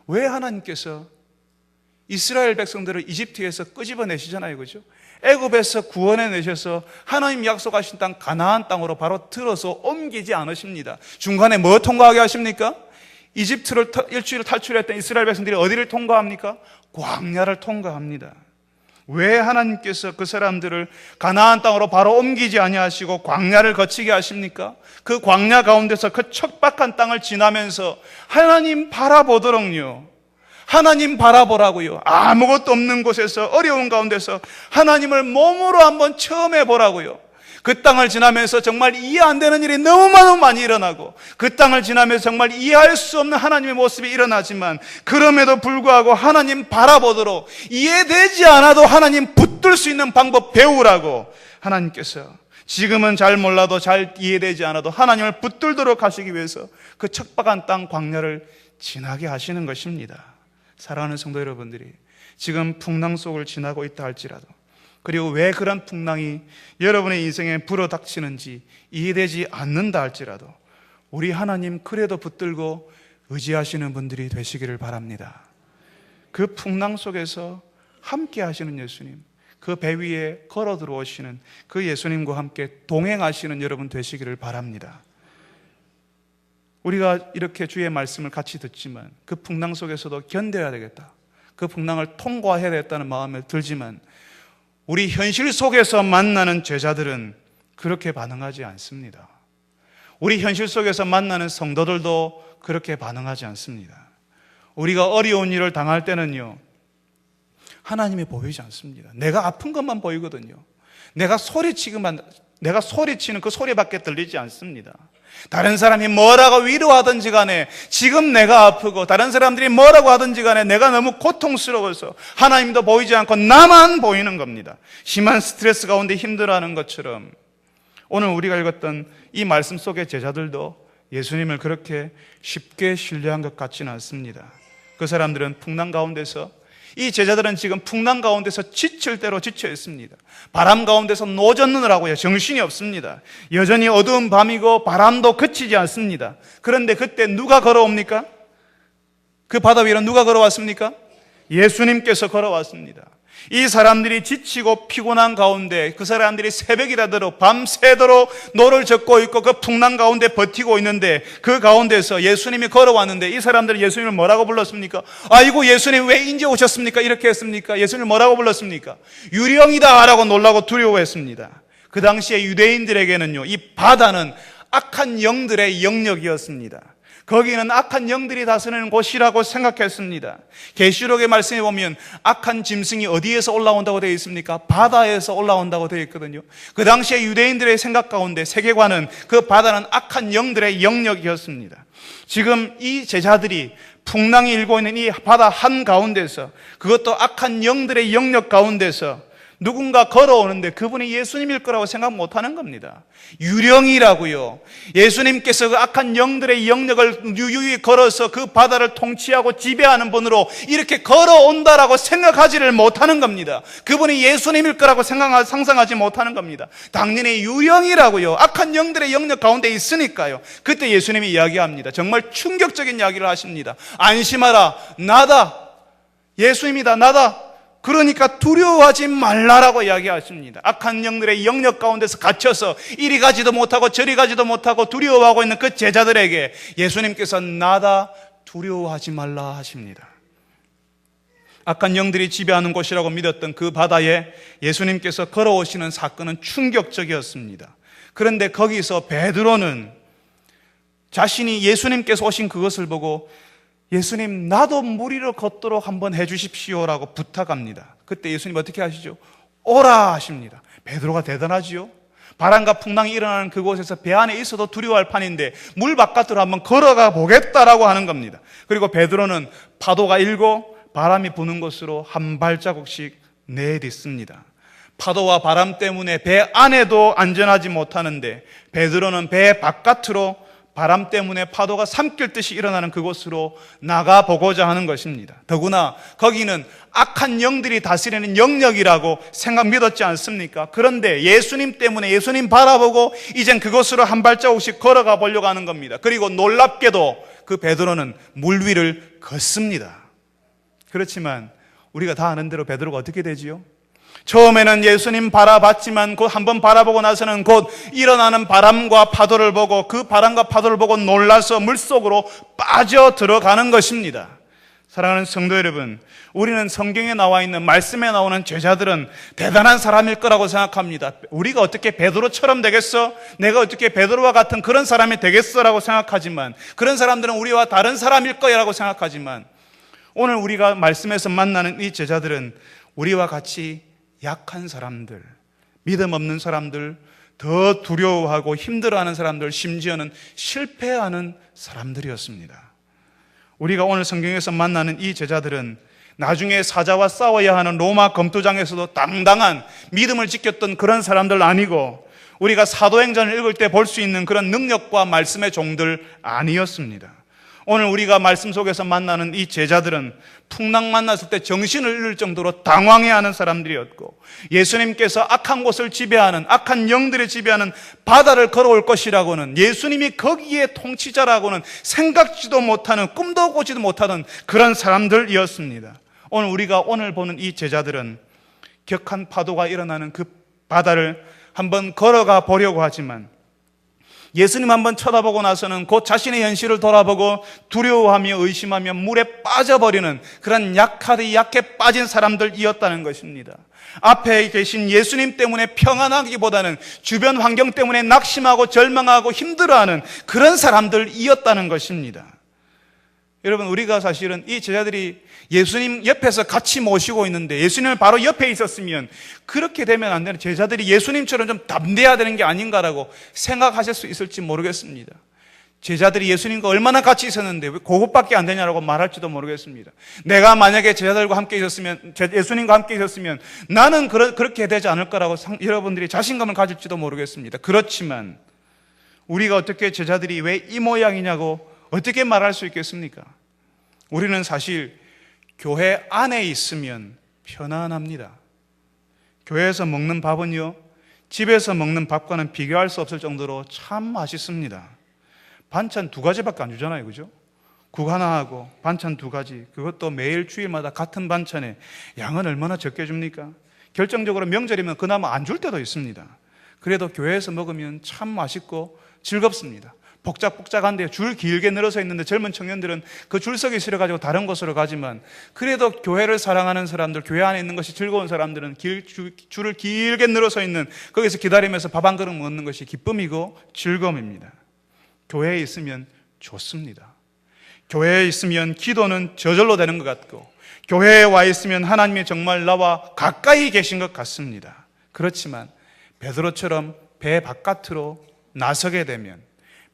왜 하나님께서 이스라엘 백성들을 이집트에서 끄집어내시잖아요. 그죠? 애굽에서 구원해 내셔서 하나님 약속하신 땅 가나안 땅으로 바로 들어서 옮기지 않으십니다. 중간에 뭐 통과하게 하십니까? 이집트를 일주일 탈출했던 이스라엘 백성들이 어디를 통과합니까? 광야를 통과합니다. 왜 하나님께서 그 사람들을 가나안 땅으로 바로 옮기지 아니하시고 광야를 거치게 하십니까? 그 광야 가운데서 그 척박한 땅을 지나면서 하나님 바라보도록요, 하나님 바라보라고요. 아무것도 없는 곳에서, 어려운 가운데서 하나님을 몸으로 한번 체험해 보라고요. 그 땅을 지나면서 정말 이해 안 되는 일이 너무 많이 일어나고, 그 땅을 지나면서 정말 이해할 수 없는 하나님의 모습이 일어나지만 그럼에도 불구하고 하나님 바라보도록, 이해되지 않아도 하나님 붙들 수 있는 방법 배우라고 하나님께서, 지금은 잘 몰라도 잘 이해되지 않아도 하나님을 붙들도록 하시기 위해서 그 척박한 땅 광야를 지나게 하시는 것입니다. 사랑하는 성도 여러분들이 지금 풍랑 속을 지나고 있다 할지라도, 그리고 왜 그런 풍랑이 여러분의 인생에 불어닥치는지 이해되지 않는다 할지라도, 우리 하나님 그래도 붙들고 의지하시는 분들이 되시기를 바랍니다. 그 풍랑 속에서 함께 하시는 예수님, 그 배 위에 걸어 들어오시는 그 예수님과 함께 동행하시는 여러분 되시기를 바랍니다. 우리가 이렇게 주의 말씀을 같이 듣지만 그 풍랑 속에서도 견뎌야 되겠다, 그 풍랑을 통과해야 되겠다는 마음에 들지만, 우리 현실 속에서 만나는 제자들은 그렇게 반응하지 않습니다. 우리 현실 속에서 만나는 성도들도 그렇게 반응하지 않습니다. 우리가 어려운 일을 당할 때는요, 하나님이 보이지 않습니다. 내가 아픈 것만 보이거든요. 내가 소리치는 그 소리밖에 들리지 않습니다. 다른 사람이 뭐라고 위로하든지 간에 지금 내가 아프고, 다른 사람들이 뭐라고 하든지 간에 내가 너무 고통스러워서 하나님도 보이지 않고 나만 보이는 겁니다. 심한 스트레스 가운데 힘들어하는 것처럼 오늘 우리가 읽었던 이 말씀 속의 제자들도 예수님을 그렇게 쉽게 신뢰한 것 같지는 않습니다. 그 사람들은 풍랑 가운데서 이 제자들은 지금 풍랑 가운데서 지칠 대로 지쳐 있습니다. 바람 가운데서 노젓느라고요. 정신이 없습니다. 여전히 어두운 밤이고 바람도 그치지 않습니다. 그런데 그때 누가 걸어옵니까? 그 바다 위로 누가 걸어왔습니까? 예수님께서 걸어왔습니다. 이 사람들이 지치고 피곤한 가운데 그 사람들이 새벽이라도 밤새도록 노를 젓고 있고 그 풍랑 가운데 버티고 있는데 그 가운데서 예수님이 걸어왔는데 이 사람들은 예수님을 뭐라고 불렀습니까? 아이고 예수님 왜 이제 오셨습니까? 이렇게 했습니까? 예수님을 뭐라고 불렀습니까? 유령이다 라고 놀라고 두려워했습니다. 그 당시에 유대인들에게는요, 이 바다는 악한 영들의 영역이었습니다. 거기는 악한 영들이 다스리는 곳이라고 생각했습니다. 계시록의 말씀에 보면 악한 짐승이 어디에서 올라온다고 되어 있습니까? 바다에서 올라온다고 되어 있거든요. 그 당시에 유대인들의 생각 가운데 세계관은 그 바다는 악한 영들의 영역이었습니다. 지금 이 제자들이 풍랑이 일고 있는 이 바다 한가운데서, 그것도 악한 영들의 영역 가운데서 누군가 걸어오는데 그분이 예수님일 거라고 생각 못하는 겁니다. 유령이라고요. 예수님께서 그 악한 영들의 영역을 유유히 걸어서 그 바다를 통치하고 지배하는 분으로 이렇게 걸어온다라고 생각하지를 못하는 겁니다. 그분이 예수님일 거라고 상상하지 못하는 겁니다. 당연히 유령이라고요. 악한 영들의 영역 가운데 있으니까요. 그때 예수님이 이야기합니다. 정말 충격적인 이야기를 하십니다. 안심하라, 나다. 예수님이다, 나다. 그러니까 두려워하지 말라라고 이야기하십니다. 악한 영들의 영역 가운데서 갇혀서 이리 가지도 못하고 저리 가지도 못하고 두려워하고 있는 그 제자들에게 예수님께서 나다, 두려워하지 말라 하십니다. 악한 영들이 지배하는 곳이라고 믿었던 그 바다에 예수님께서 걸어오시는 사건은 충격적이었습니다. 그런데 거기서 베드로는 자신이 예수님께서 오신 그것을 보고 예수님, 나도 물 위로 걷도록 한번 해주십시오라고 부탁합니다. 그때 예수님 어떻게 하시죠? 오라 하십니다. 베드로가 대단하지요. 바람과 풍랑이 일어나는 그곳에서 배 안에 있어도 두려워할 판인데 물 바깥으로 한번 걸어가 보겠다라고 하는 겁니다. 그리고 베드로는 파도가 일고 바람이 부는 곳으로 한 발자국씩 내딛습니다. 파도와 바람 때문에 배 안에도 안전하지 못하는데 베드로는 배 바깥으로 바람 때문에 파도가 삼킬 듯이 일어나는 그곳으로 나가보고자 하는 것입니다. 더구나 거기는 악한 영들이 다스리는 영역이라고 믿었지 않습니까? 그런데 예수님 때문에 예수님 바라보고 이젠 그곳으로 한 발자국씩 걸어가 보려고 하는 겁니다. 그리고 놀랍게도 그 베드로는 물 위를 걷습니다. 그렇지만 우리가 다 아는 대로 베드로가 어떻게 되지요? 처음에는 예수님 바라봤지만 곧 한번 바라보고 나서는 곧 일어나는 바람과 파도를 보고 그 바람과 파도를 보고 놀라서 물속으로 빠져 들어가는 것입니다. 사랑하는 성도 여러분, 우리는 성경에 나와 있는 말씀에 나오는 제자들은 대단한 사람일 거라고 생각합니다. 우리가 어떻게 베드로처럼 되겠어? 내가 어떻게 베드로와 같은 그런 사람이 되겠어라고 생각하지만, 그런 사람들은 우리와 다른 사람일 거라고 생각하지만, 오늘 우리가 말씀에서 만나는 이 제자들은 우리와 같이 약한 사람들, 믿음 없는 사람들, 더 두려워하고 힘들어하는 사람들, 심지어는 실패하는 사람들이었습니다. 우리가 오늘 성경에서 만나는 이 제자들은 나중에 사자와 싸워야 하는 로마 검투장에서도 당당한 믿음을 지켰던 그런 사람들 아니고, 우리가 사도행전을 읽을 때 볼 수 있는 그런 능력과 말씀의 종들 아니었습니다. 오늘 우리가 말씀 속에서 만나는 이 제자들은 풍랑 만났을 때 정신을 잃을 정도로 당황해하는 사람들이었고, 예수님께서 악한 곳을 지배하는, 악한 영들이 지배하는 바다를 걸어올 것이라고는, 예수님이 거기에 통치자라고는 생각지도 못하는, 꿈도 꾸지도 못하던 그런 사람들이었습니다. 오늘 우리가 오늘 보는 이 제자들은 격한 파도가 일어나는 그 바다를 한번 걸어가 보려고 하지만, 예수님 한번 쳐다보고 나서는 곧 자신의 현실을 돌아보고 두려워하며 의심하며 물에 빠져버리는 그런 약해 빠진 사람들이었다는 것입니다. 앞에 계신 예수님 때문에 평안하기보다는 주변 환경 때문에 낙심하고 절망하고 힘들어하는 그런 사람들이었다는 것입니다. 여러분, 우리가 사실은 이 제자들이 예수님 옆에서 같이 모시고 있는데 예수님을 바로 옆에 있었으면 그렇게 되면 안 되는, 제자들이 예수님처럼 좀 담대해야 되는 게 아닌가라고 생각하실 수 있을지 모르겠습니다. 제자들이 예수님과 얼마나 같이 있었는데 왜 그것밖에 안 되냐라고 말할지도 모르겠습니다. 내가 만약에 제자들과 함께 있었으면, 예수님과 함께 있었으면 나는 그렇게 되지 않을 거라고 여러분들이 자신감을 가질지도 모르겠습니다. 그렇지만 우리가 어떻게 제자들이 왜 이 모양이냐고 어떻게 말할 수 있겠습니까? 우리는 사실 교회 안에 있으면 편안합니다. 교회에서 먹는 밥은요, 집에서 먹는 밥과는 비교할 수 없을 정도로 참 맛있습니다. 반찬 2가지밖에 안 주잖아요, 그죠? 국 하나하고 반찬 2가지, 그것도 매일 주일마다 같은 반찬에 양은 얼마나 적게 줍니까? 결정적으로 명절이면 그나마 안 줄 때도 있습니다. 그래도 교회에서 먹으면 참 맛있고 즐겁습니다. 복작복작한데 줄 길게 늘어서 있는데 젊은 청년들은 그 줄서기 싫어가지고 다른 곳으로 가지만, 그래도 교회를 사랑하는 사람들, 교회 안에 있는 것이 즐거운 사람들은 줄을 길게 늘어서 있는 거기서 기다리면서 밥 한 그릇 먹는 것이 기쁨이고 즐거움입니다. 교회에 있으면 좋습니다. 교회에 있으면 기도는 저절로 되는 것 같고, 교회에 와 있으면 하나님이 정말 나와 가까이 계신 것 같습니다. 그렇지만 베드로처럼 배 바깥으로 나서게 되면,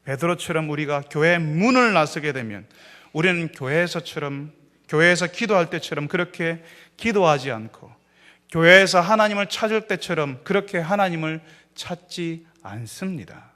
베드로처럼 우리가 교회 문을 나서게 되면, 우리는 교회에서 기도할 때처럼 그렇게 기도하지 않고, 교회에서 하나님을 찾을 때처럼 그렇게 하나님을 찾지 않습니다.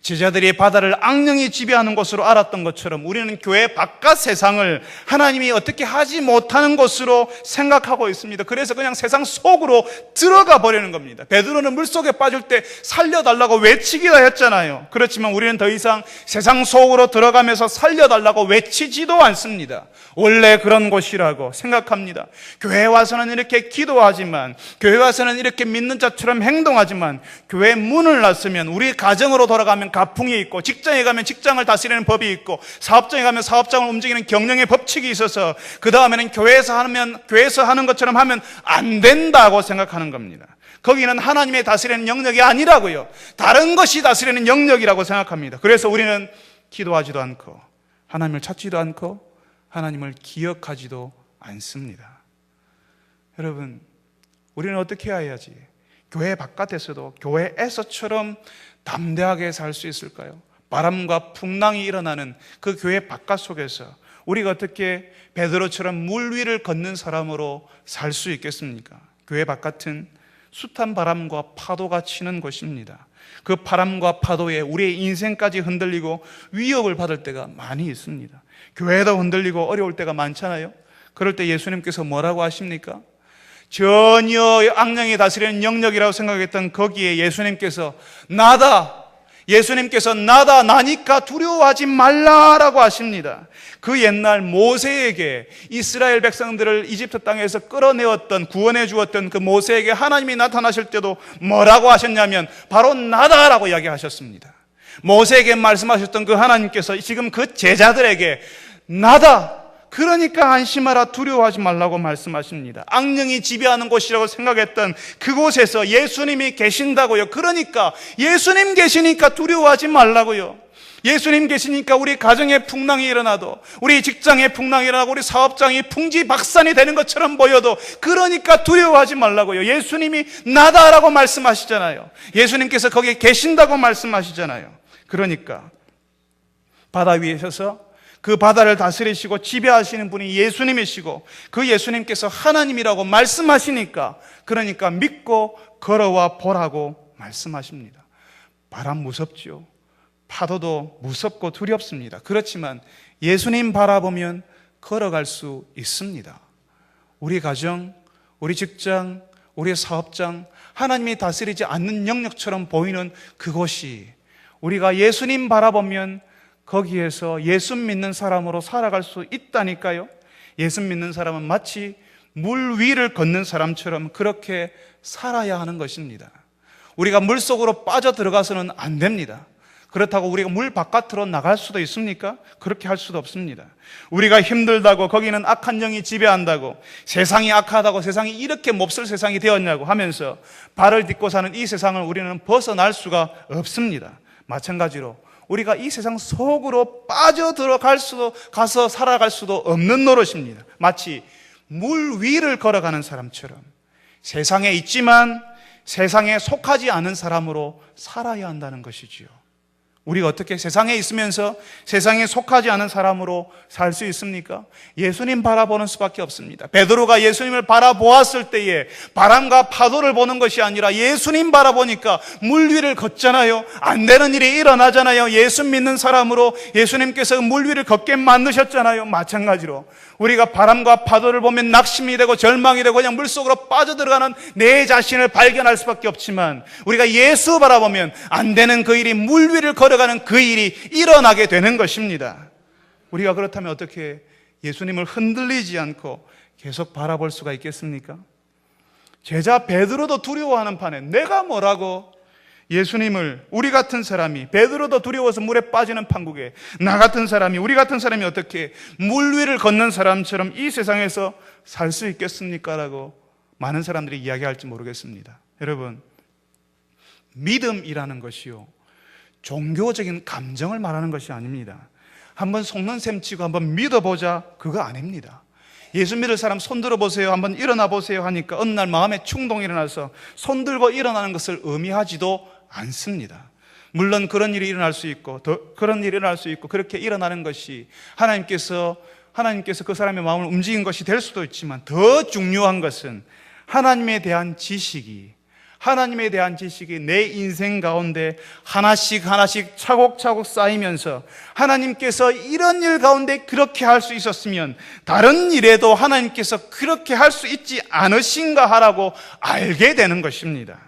제자들이 바다를 악령이 지배하는 곳으로 알았던 것처럼 우리는 교회 바깥 세상을 하나님이 어떻게 하지 못하는 곳으로 생각하고 있습니다. 그래서 그냥 세상 속으로 들어가 버리는 겁니다. 베드로는 물속에 빠질 때 살려달라고 외치기도 했잖아요. 그렇지만 우리는 더 이상 세상 속으로 들어가면서 살려달라고 외치지도 않습니다. 원래 그런 곳이라고 생각합니다. 교회 와서는 이렇게 기도하지만, 교회 와서는 이렇게 믿는 자처럼 행동하지만, 교회 문을 나서면 우리 가정으로 돌아가면 가풍이 있고, 직장에 가면 직장을 다스리는 법이 있고, 사업장에 가면 사업장을 움직이는 경영의 법칙이 있어서 그 다음에는 교회에서 하는 것처럼 하면 안 된다고 생각하는 겁니다. 거기는 하나님의 다스리는 영역이 아니라고요. 다른 것이 다스리는 영역이라고 생각합니다. 그래서 우리는 기도하지도 않고 하나님을 찾지도 않고 하나님을 기억하지도 않습니다. 여러분, 우리는 어떻게 해야지 교회 바깥에서도 교회에서처럼 담대하게 살 수 있을까요? 바람과 풍랑이 일어나는 그 교회 바깥 속에서 우리가 어떻게 베드로처럼 물 위를 걷는 사람으로 살 수 있겠습니까? 교회 바깥은 숱한 바람과 파도가 치는 곳입니다. 그 바람과 파도에 우리의 인생까지 흔들리고 위협을 받을 때가 많이 있습니다. 교회도 흔들리고 어려울 때가 많잖아요. 그럴 때 예수님께서 뭐라고 하십니까? 전혀 악령이 다스리는 영역이라고 생각했던 거기에 예수님께서 나니까 두려워하지 말라라고 하십니다. 그 옛날 모세에게 이스라엘 백성들을 이집트 땅에서 끌어내었던, 구원해 주었던 그 모세에게 하나님이 나타나실 때도 뭐라고 하셨냐면 바로 나다라고 이야기하셨습니다. 모세에게 말씀하셨던 그 하나님께서 지금 그 제자들에게 나다, 그러니까 안심하라, 두려워하지 말라고 말씀하십니다. 악령이 지배하는 곳이라고 생각했던 그곳에서 예수님이 계신다고요. 그러니까 예수님 계시니까 두려워하지 말라고요. 예수님 계시니까 우리 가정에 풍랑이 일어나도, 우리 직장에 풍랑이 일어나고, 우리 사업장이 풍지박산이 되는 것처럼 보여도 그러니까 두려워하지 말라고요. 예수님이 나다라고 말씀하시잖아요. 예수님께서 거기에 계신다고 말씀하시잖아요. 그러니까 바다 위에 서서 그 바다를 다스리시고 지배하시는 분이 예수님이시고, 그 예수님께서 하나님이라고 말씀하시니까, 그러니까 믿고 걸어와 보라고 말씀하십니다. 바람 무섭죠. 파도도 무섭고 두렵습니다. 그렇지만 예수님 바라보면 걸어갈 수 있습니다. 우리 가정, 우리 직장, 우리 사업장, 하나님이 다스리지 않는 영역처럼 보이는 그곳이 우리가 예수님 바라보면 거기에서 예수 믿는 사람으로 살아갈 수 있다니까요. 예수 믿는 사람은 마치 물 위를 걷는 사람처럼 그렇게 살아야 하는 것입니다. 우리가 물속으로 빠져 들어가서는 안 됩니다. 그렇다고 우리가 물 바깥으로 나갈 수도 있습니까? 그렇게 할 수도 없습니다. 우리가 힘들다고, 거기는 악한 영이 지배한다고, 세상이 악하다고, 세상이 이렇게 몹쓸 세상이 되었냐고 하면서 발을 딛고 사는 이 세상을 우리는 벗어날 수가 없습니다. 마찬가지로 우리가 이 세상 속으로 빠져 가서 살아갈 수도 없는 노릇입니다. 마치 물 위를 걸어가는 사람처럼 세상에 있지만 세상에 속하지 않은 사람으로 살아야 한다는 것이지요. 우리가 어떻게 세상에 있으면서 세상에 속하지 않은 사람으로 살 수 있습니까? 예수님 바라보는 수밖에 없습니다. 베드로가 예수님을 바라보았을 때에 바람과 파도를 보는 것이 아니라 예수님 바라보니까 물 위를 걷잖아요. 안 되는 일이 일어나잖아요. 예수 믿는 사람으로 예수님께서 물 위를 걷게 만드셨잖아요. 마찬가지로 우리가 바람과 파도를 보면 낙심이 되고 절망이 되고 그냥 물속으로 빠져들어가는 내 자신을 발견할 수밖에 없지만, 우리가 예수 바라보면 안 되는 그 일이 물 위를 걸어가는 그 일이 일어나게 되는 것입니다. 우리가 그렇다면 어떻게 예수님을 흔들리지 않고 계속 바라볼 수가 있겠습니까? 제자 베드로도 두려워하는 판에 내가 뭐라고 예수님을, 우리 같은 사람이, 베드로도 두려워서 물에 빠지는 판국에 나 같은 사람이, 우리 같은 사람이 어떻게 물 위를 걷는 사람처럼 이 세상에서 살 수 있겠습니까? 라고 많은 사람들이 이야기할지 모르겠습니다. 여러분, 믿음이라는 것이요, 종교적인 감정을 말하는 것이 아닙니다. 한번 속는 셈 치고 한번 믿어보자, 그거 아닙니다. 예수 믿을 사람 손 들어보세요, 한번 일어나 보세요 하니까 어느 날 마음에 충동이 일어나서 손 들고 일어나는 것을 의미하지도 않습니다. 물론 그런 일이 일어날 수 있고 그런 일이 일어날 수 있고 그렇게 일어나는 것이 하나님께서 그 사람의 마음을 움직인 것이 될 수도 있지만, 더 중요한 것은 하나님에 대한 지식이 내 인생 가운데 하나씩 차곡차곡 쌓이면서 하나님께서 이런 일 가운데 그렇게 할 수 있었으면 다른 일에도 하나님께서 그렇게 할 수 있지 않으신가 하라고 알게 되는 것입니다.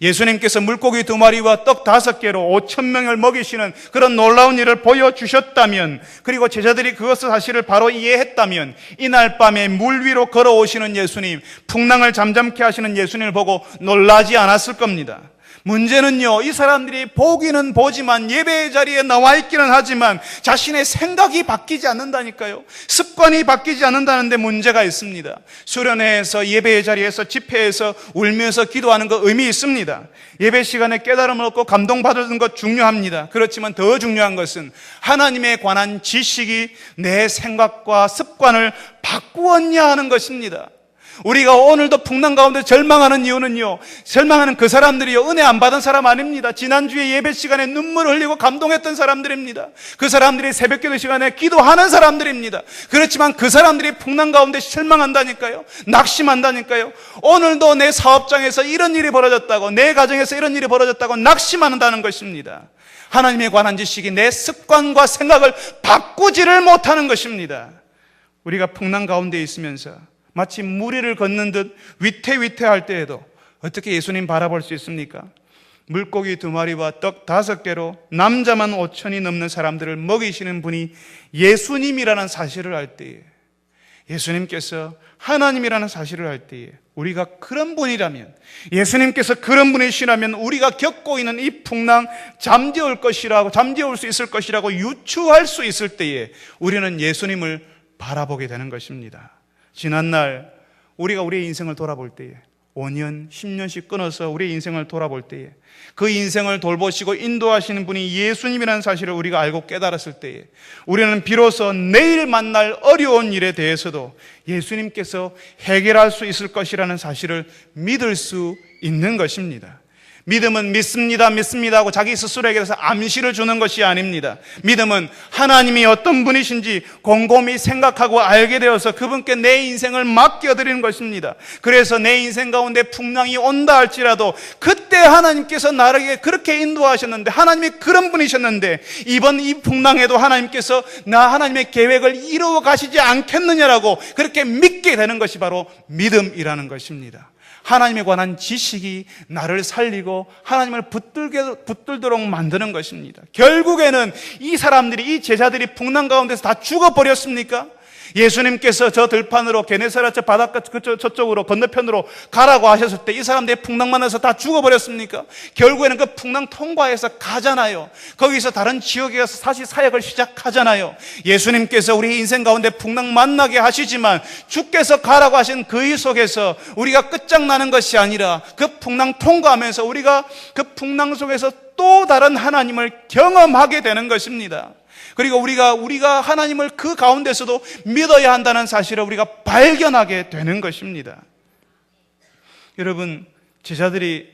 예수님께서 물고기 2마리와 떡 5개로 5,000명을 먹이시는 그런 놀라운 일을 보여주셨다면, 그리고 제자들이 그것을 사실을 바로 이해했다면, 이날 밤에 물 위로 걸어오시는 예수님, 풍랑을 잠잠케 하시는 예수님을 보고 놀라지 않았을 겁니다. 문제는요, 이 사람들이 보기는 보지만, 예배의 자리에 나와 있기는 하지만 자신의 생각이 바뀌지 않는다니까요. 습관이 바뀌지 않는다는데 문제가 있습니다. 수련회에서, 예배의 자리에서, 집회에서 울면서 기도하는 거 의미 있습니다. 예배 시간에 깨달음을 얻고 감동받는 것 중요합니다. 그렇지만 더 중요한 것은 하나님에 관한 지식이 내 생각과 습관을 바꾸었냐 하는 것입니다. 우리가 오늘도 풍랑 가운데 절망하는 이유는요, 절망하는 그 사람들이요, 은혜 안 받은 사람 아닙니다. 지난주에 예배 시간에 눈물을 흘리고 감동했던 사람들입니다. 그 사람들이 새벽기도 시간에 기도하는 사람들입니다. 그렇지만 그 사람들이 풍랑 가운데 실망한다니까요, 낙심한다니까요. 오늘도 내 사업장에서 이런 일이 벌어졌다고, 내 가정에서 이런 일이 벌어졌다고 낙심한다는 것입니다. 하나님에 관한 지식이 내 습관과 생각을 바꾸지를 못하는 것입니다. 우리가 풍랑 가운데 있으면서 마치 무리를 걷는 듯 위태위태할 때에도 어떻게 예수님 바라볼 수 있습니까? 물고기 2마리와 떡 5개로 남자만 5,000이 넘는 사람들을 먹이시는 분이 예수님이라는 사실을 알 때에, 예수님께서 하나님이라는 사실을 알 때에, 우리가 그런 분이라면, 예수님께서 그런 분이시라면 우리가 겪고 있는 이 풍랑 잠재울 수 있을 것이라고 유추할 수 있을 때에 우리는 예수님을 바라보게 되는 것입니다. 지난날 우리가 우리의 인생을 돌아볼 때에, 5년, 10년씩 끊어서 우리의 인생을 돌아볼 때에, 그 인생을 돌보시고 인도하시는 분이 예수님이라는 사실을 우리가 알고 깨달았을 때에, 우리는 비로소 내일 만날 어려운 일에 대해서도 예수님께서 해결할 수 있을 것이라는 사실을 믿을 수 있는 것입니다. 믿음은 믿습니다 하고 자기 스스로에게서 암시를 주는 것이 아닙니다. 믿음은 하나님이 어떤 분이신지 곰곰이 생각하고 알게 되어서 그분께 내 인생을 맡겨드리는 것입니다. 그래서 내 인생 가운데 풍랑이 온다 할지라도 그때 하나님께서 나에게 그렇게 인도하셨는데, 하나님이 그런 분이셨는데 이번 이 풍랑에도 하나님께서 하나님의 계획을 이루어 가시지 않겠느냐라고 그렇게 믿게 되는 것이 바로 믿음이라는 것입니다. 하나님에 관한 지식이 나를 살리고 하나님을 붙들도록 만드는 것입니다. 결국에는 이 사람들이, 이 제자들이 풍랑 가운데서 다 죽어버렸습니까? 예수님께서 저 들판으로, 게네사렛 저 바닷가 저쪽으로 건너편으로 가라고 하셨을 때 이 사람들이 풍랑 만나서 다 죽어버렸습니까? 결국에는 그 풍랑 통과해서 가잖아요. 거기서 다른 지역에 가서 다시 사역을 시작하잖아요. 예수님께서 우리 인생 가운데 풍랑 만나게 하시지만 주께서 가라고 하신 그 일 속에서 우리가 끝장나는 것이 아니라 그 풍랑 통과하면서 우리가 그 풍랑 속에서 또 다른 하나님을 경험하게 되는 것입니다. 그리고 우리가 하나님을 그 가운데서도 믿어야 한다는 사실을 우리가 발견하게 되는 것입니다. 여러분, 제자들이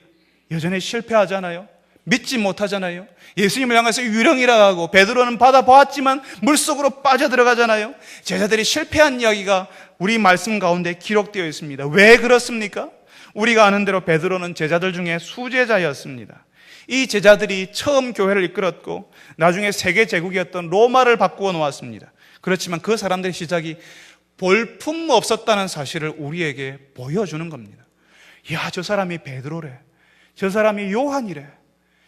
여전히 실패하잖아요. 믿지 못하잖아요. 예수님을 향해서 유령이라 하고 베드로는 바다 보았지만 물속으로 빠져들어가잖아요. 제자들이 실패한 이야기가 우리 말씀 가운데 기록되어 있습니다. 왜 그렇습니까? 우리가 아는 대로 베드로는 제자들 중에 수제자였습니다. 이 제자들이 처음 교회를 이끌었고 나중에 세계 제국이었던 로마를 바꾸어 놓았습니다. 그렇지만 그 사람들의 시작이 볼품 없었다는 사실을 우리에게 보여주는 겁니다. 야, 저 사람이 베드로래, 저 사람이 요한이래,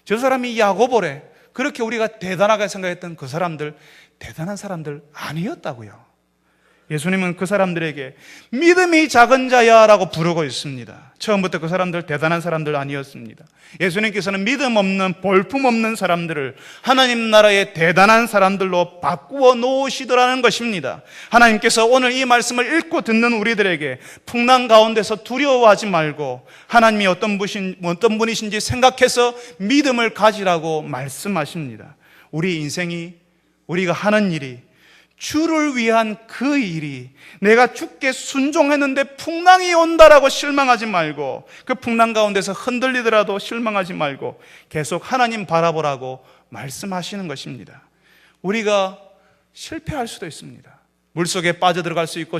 저 사람이 야고보래. 그렇게 우리가 대단하게 생각했던 그 사람들, 대단한 사람들 아니었다고요. 예수님은 그 사람들에게 믿음이 작은 자야 라고 부르고 있습니다. 처음부터 그 사람들 대단한 사람들 아니었습니다. 예수님께서는 믿음 없는, 볼품 없는 사람들을 하나님 나라의 대단한 사람들로 바꾸어 놓으시더라는 것입니다. 하나님께서 오늘 이 말씀을 읽고 듣는 우리들에게 풍랑 가운데서 두려워하지 말고 하나님이 어떤 분이신지 생각해서 믿음을 가지라고 말씀하십니다. 우리 인생이, 우리가 하는 일이, 주를 위한 그 일이, 내가 주께 순종했는데 풍랑이 온다라고 실망하지 말고, 그 풍랑 가운데서 흔들리더라도 실망하지 말고 계속 하나님 바라보라고 말씀하시는 것입니다. 우리가 실패할 수도 있습니다. 물속에 빠져들어갈 수 있고,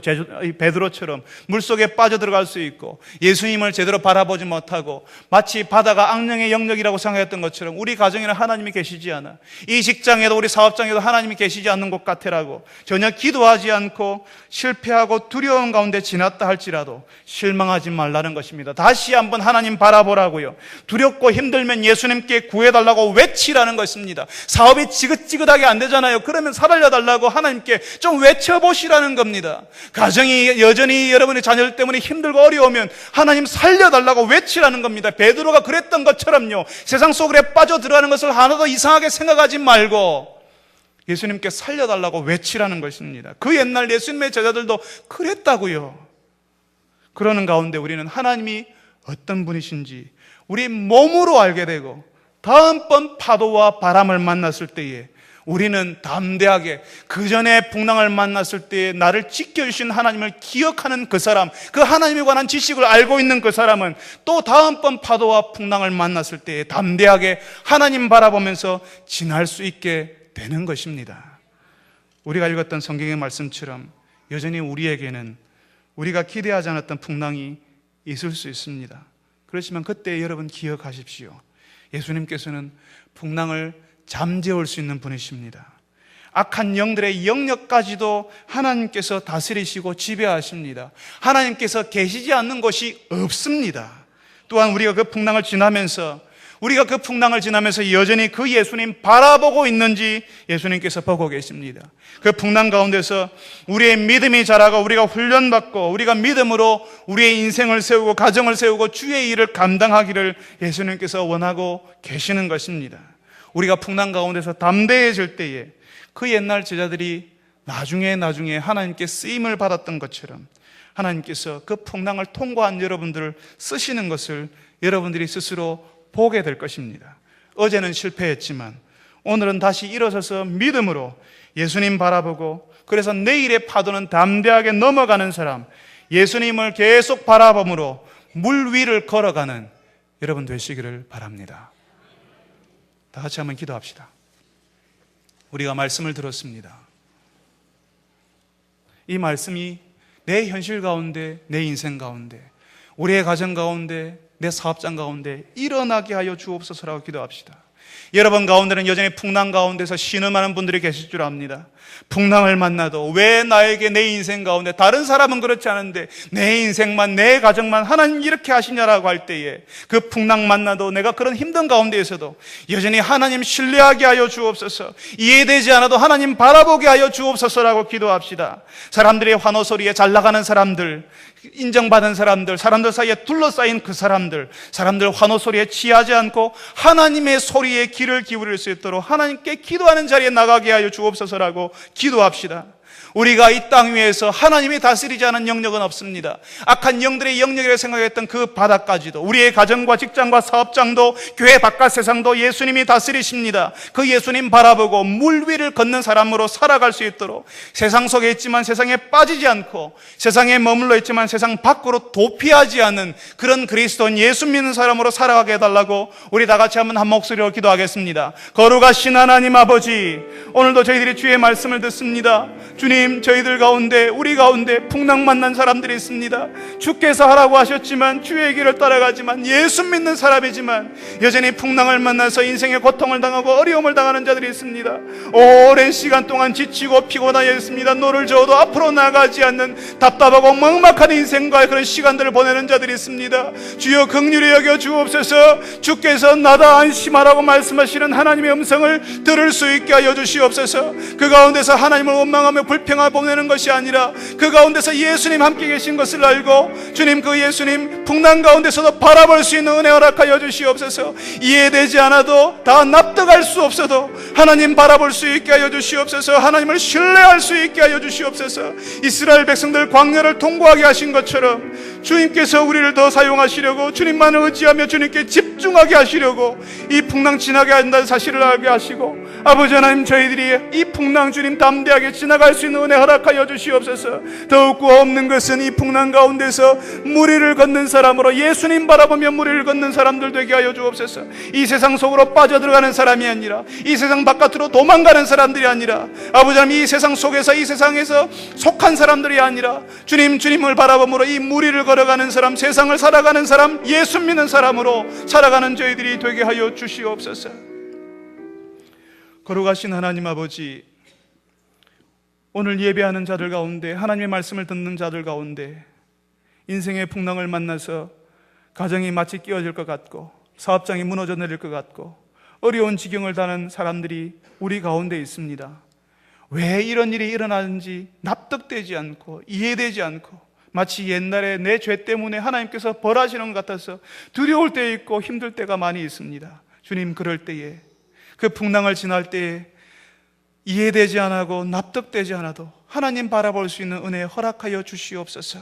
베드로처럼 물속에 빠져들어갈 수 있고, 예수님을 제대로 바라보지 못하고 마치 바다가 악령의 영역이라고 생각했던 것처럼 우리 가정에는 하나님이 계시지 않아, 이 직장에도 우리 사업장에도 하나님이 계시지 않는 것 같으라고 전혀 기도하지 않고 실패하고 두려움 가운데 지났다 할지라도 실망하지 말라는 것입니다. 다시 한번 하나님 바라보라고요. 두렵고 힘들면 예수님께 구해달라고 외치라는 것입니다. 사업이 지긋지긋하게 안 되잖아요. 그러면 살려달라고 하나님께 좀 외쳐보시라는 겁니다. 가정이 여전히 여러분의 자녀들 때문에 힘들고 어려우면 하나님 살려달라고 외치라는 겁니다. 베드로가 그랬던 것처럼요, 세상 속에 빠져들어가는 것을 하나도 이상하게 생각하지 말고 예수님께 살려달라고 외치라는 것입니다. 그 옛날 예수님의 제자들도 그랬다고요. 그러는 가운데 우리는 하나님이 어떤 분이신지 우리 몸으로 알게 되고, 다음번 파도와 바람을 만났을 때에 우리는 담대하게 그 전에 풍랑을 만났을 때에 나를 지켜주신 하나님을 기억하는 그 사람, 그 하나님에 관한 지식을 알고 있는 그 사람은 또 다음번 파도와 풍랑을 만났을 때에 담대하게 하나님 바라보면서 지날 수 있게 되는 것입니다. 우리가 읽었던 성경의 말씀처럼 여전히 우리에게는 우리가 기대하지 않았던 풍랑이 있을 수 있습니다. 그렇지만 그때 여러분 기억하십시오. 예수님께서는 풍랑을 잠재울 수 있는 분이십니다. 악한 영들의 영역까지도 하나님께서 다스리시고 지배하십니다. 하나님께서 계시지 않는 곳이 없습니다. 또한 우리가 그 풍랑을 지나면서 여전히 그 예수님 바라보고 있는지 예수님께서 보고 계십니다. 그 풍랑 가운데서 우리의 믿음이 자라고 우리가 훈련받고 우리가 믿음으로 우리의 인생을 세우고 가정을 세우고 주의 일을 감당하기를 예수님께서 원하고 계시는 것입니다. 우리가 풍랑 가운데서 담대해질 때에 그 옛날 제자들이 나중에 하나님께 쓰임을 받았던 것처럼 하나님께서 그 풍랑을 통과한 여러분들을 쓰시는 것을 여러분들이 스스로 보게 될 것입니다. 어제는 실패했지만 오늘은 다시 일어서서 믿음으로 예수님 바라보고, 그래서 내일의 파도는 담대하게 넘어가는 사람, 예수님을 계속 바라봄으로 물 위를 걸어가는 여러분 되시기를 바랍니다. 다 같이 한번 기도합시다. 우리가 말씀을 들었습니다. 이 말씀이 내 현실 가운데, 내 인생 가운데, 우리의 가정 가운데, 내 사업장 가운데 일어나게 하여 주옵소서라고 기도합시다. 여러분 가운데는 여전히 풍랑 가운데서 신음하는 분들이 계실 줄 압니다. 풍랑을 만나도 왜 나에게 내 인생 가운데, 다른 사람은 그렇지 않은데 내 인생만, 내 가정만 하나님 이렇게 하시냐라고 할 때에 그 풍랑 만나도 내가 그런 힘든 가운데에서도 여전히 하나님 신뢰하게 하여 주옵소서, 이해되지 않아도 하나님 바라보게 하여 주옵소서라고 기도합시다. 사람들의 환호 소리에 잘 나가는 사람들, 인정받은 사람들, 사람들 사이에 둘러싸인 그 사람들 환호 소리에 취하지 않고 하나님의 소리에 귀를 기울일 수 있도록 하나님께 기도하는 자리에 나가게 하여 주옵소서라고 기도합시다. 우리가 이 땅 위에서 하나님이 다스리지 않은 영역은 없습니다. 악한 영들의 영역이라고 생각했던 그 바닥까지도, 우리의 가정과 직장과 사업장도, 교회 바깥 세상도 예수님이 다스리십니다. 그 예수님 바라보고 물 위를 걷는 사람으로 살아갈 수 있도록, 세상 속에 있지만 세상에 빠지지 않고, 세상에 머물러 있지만 세상 밖으로 도피하지 않는 그런 그리스도인 예수 믿는 사람으로 살아가게 해달라고 우리 다 같이 한번 한 목소리로 기도하겠습니다. 거룩하신 하나님 아버지, 오늘도 저희들이 주의 말씀을 듣습니다. 주님, 저희들 가운데, 우리 가운데 풍랑 만난 사람들이 있습니다. 주께서 하라고 하셨지만, 주의 길을 따라가지만, 예수 믿는 사람이지만 여전히 풍랑을 만나서 인생의 고통을 당하고 어려움을 당하는 자들이 있습니다. 오랜 시간 동안 지치고 피곤하여 있습니다. 노를 저어도 앞으로 나가지 않는 답답하고 막막한 인생과 그런 시간들을 보내는 자들이 있습니다. 주여 긍휼히 여겨 주옵소서. 주께서 나다 안심하라고 말씀하시는 하나님의 음성을 들을 수 있게 하여 주시옵소서. 그 가운데서 하나님을 원망하며 불평하며 보내는 것이 아니라 그 가운데서 예수님 함께 계신 것을 알고, 주님 그 예수님 풍랑 가운데서도 바라볼 수 있는 은혜 허락하여 주시옵소서. 이해되지 않아도, 다 납득할 수 없어도 하나님 바라볼 수 있게 하여 주시옵소서. 하나님을 신뢰할 수 있게 하여 주시옵소서. 이스라엘 백성들 광야를 통과하게 하신 것처럼 주님께서 우리를 더 사용하시려고, 주님만을 의지하며 주님께 집중하게 하시려고 이 풍랑 지나게 한다는 사실을 알게 하시고, 아버지 하나님, 저희들이 이 풍랑 주님 담대하게 지나갈 수 있는 은혜 허락하여 주시옵소서. 더욱 없는 것은 이 풍랑 가운데서 무리를 걷는 사람으로, 예수님 바라보며 무리를 걷는 사람들 되게 하여 주옵소서. 이 세상 속으로 빠져들어가는 사람이 아니라, 이 세상 바깥으로 도망가는 사람들이 아니라, 아버지 하나님, 이 세상 속에서, 이 세상에서 속한 사람들이 아니라 주님을 바라보므로 이 무리를 걸어가는 사람, 세상을 살아가는 사람, 예수 믿는 사람으로 살아가는 저희들이 되게 하여 주시옵소서. 거룩하신 하나님 아버지, 오늘 예배하는 자들 가운데, 하나님의 말씀을 듣는 자들 가운데 인생의 풍랑을 만나서 가정이 마치 깨어질 것 같고, 사업장이 무너져 내릴 것 같고, 어려운 지경을 다는 사람들이 우리 가운데 있습니다. 왜 이런 일이 일어나는지 납득되지 않고, 이해되지 않고, 마치 옛날에 내 죄 때문에 하나님께서 벌하시는 것 같아서 두려울 때 있고 힘들 때가 많이 있습니다. 주님, 그럴 때에, 그 풍랑을 지날 때에 이해되지 않고 납득되지 않아도 하나님 바라볼 수 있는 은혜 허락하여 주시옵소서.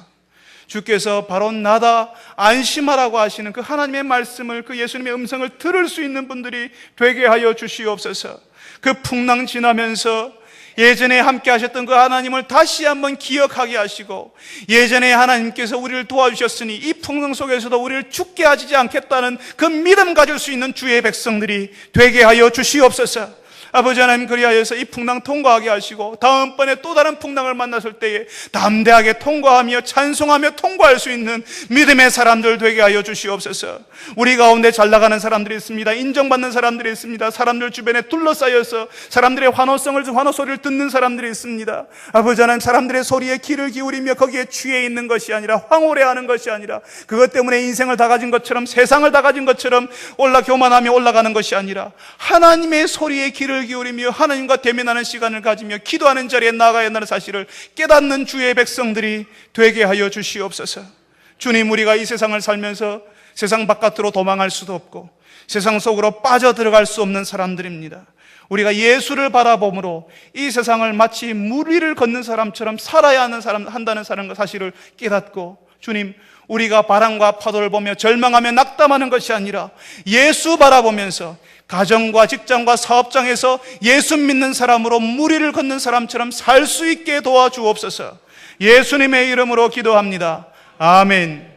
주께서 바로 나다 안심하라고 하시는 그 하나님의 말씀을, 그 예수님의 음성을 들을 수 있는 분들이 되게 하여 주시옵소서. 그 풍랑 지나면서 예전에 함께 하셨던 그 하나님을 다시 한번 기억하게 하시고, 예전에 하나님께서 우리를 도와주셨으니 이 풍랑 속에서도 우리를 죽게 하지 않겠다는 그 믿음 가질 수 있는 주의 백성들이 되게 하여 주시옵소서. 아버지 하나님, 그리하여서 이 풍랑 통과하게 하시고, 다음번에 또 다른 풍랑을 만났을 때에 담대하게 통과하며 찬송하며 통과할 수 있는 믿음의 사람들 되게 하여 주시옵소서. 우리 가운데 잘 나가는 사람들이 있습니다. 인정받는 사람들이 있습니다. 사람들 주변에 둘러싸여서 사람들의 환호 소리를 듣는 사람들이 있습니다. 아버지 하나님, 사람들의 소리에 귀를 기울이며 거기에 취해 있는 것이 아니라, 황홀해하는 것이 아니라, 그것 때문에 인생을 다 가진 것처럼, 세상을 다 가진 것처럼 교만하며 올라가는 것이 아니라, 하나님의 소리에 귀를 기울이며 하나님과 대면하는 시간을 가지며 기도하는 자리에 나가야 한다는 사실을 깨닫는 주의 백성들이 되게 하여 주시옵소서. 주님, 우리가 이 세상을 살면서 세상 바깥으로 도망할 수도 없고 세상 속으로 빠져들어갈 수 없는 사람들입니다. 우리가 예수를 바라보므로 이 세상을 마치 물 위를 걷는 사람처럼 살아야 한다는 사실을 깨닫고, 주님, 우리가 바람과 파도를 보며 절망하며 낙담하는 것이 아니라 예수 바라보면서 가정과 직장과 사업장에서 예수 믿는 사람으로 무리를 걷는 사람처럼 살 수 있게 도와주옵소서. 예수님의 이름으로 기도합니다. 아멘.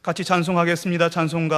같이 찬송하겠습니다. 찬송가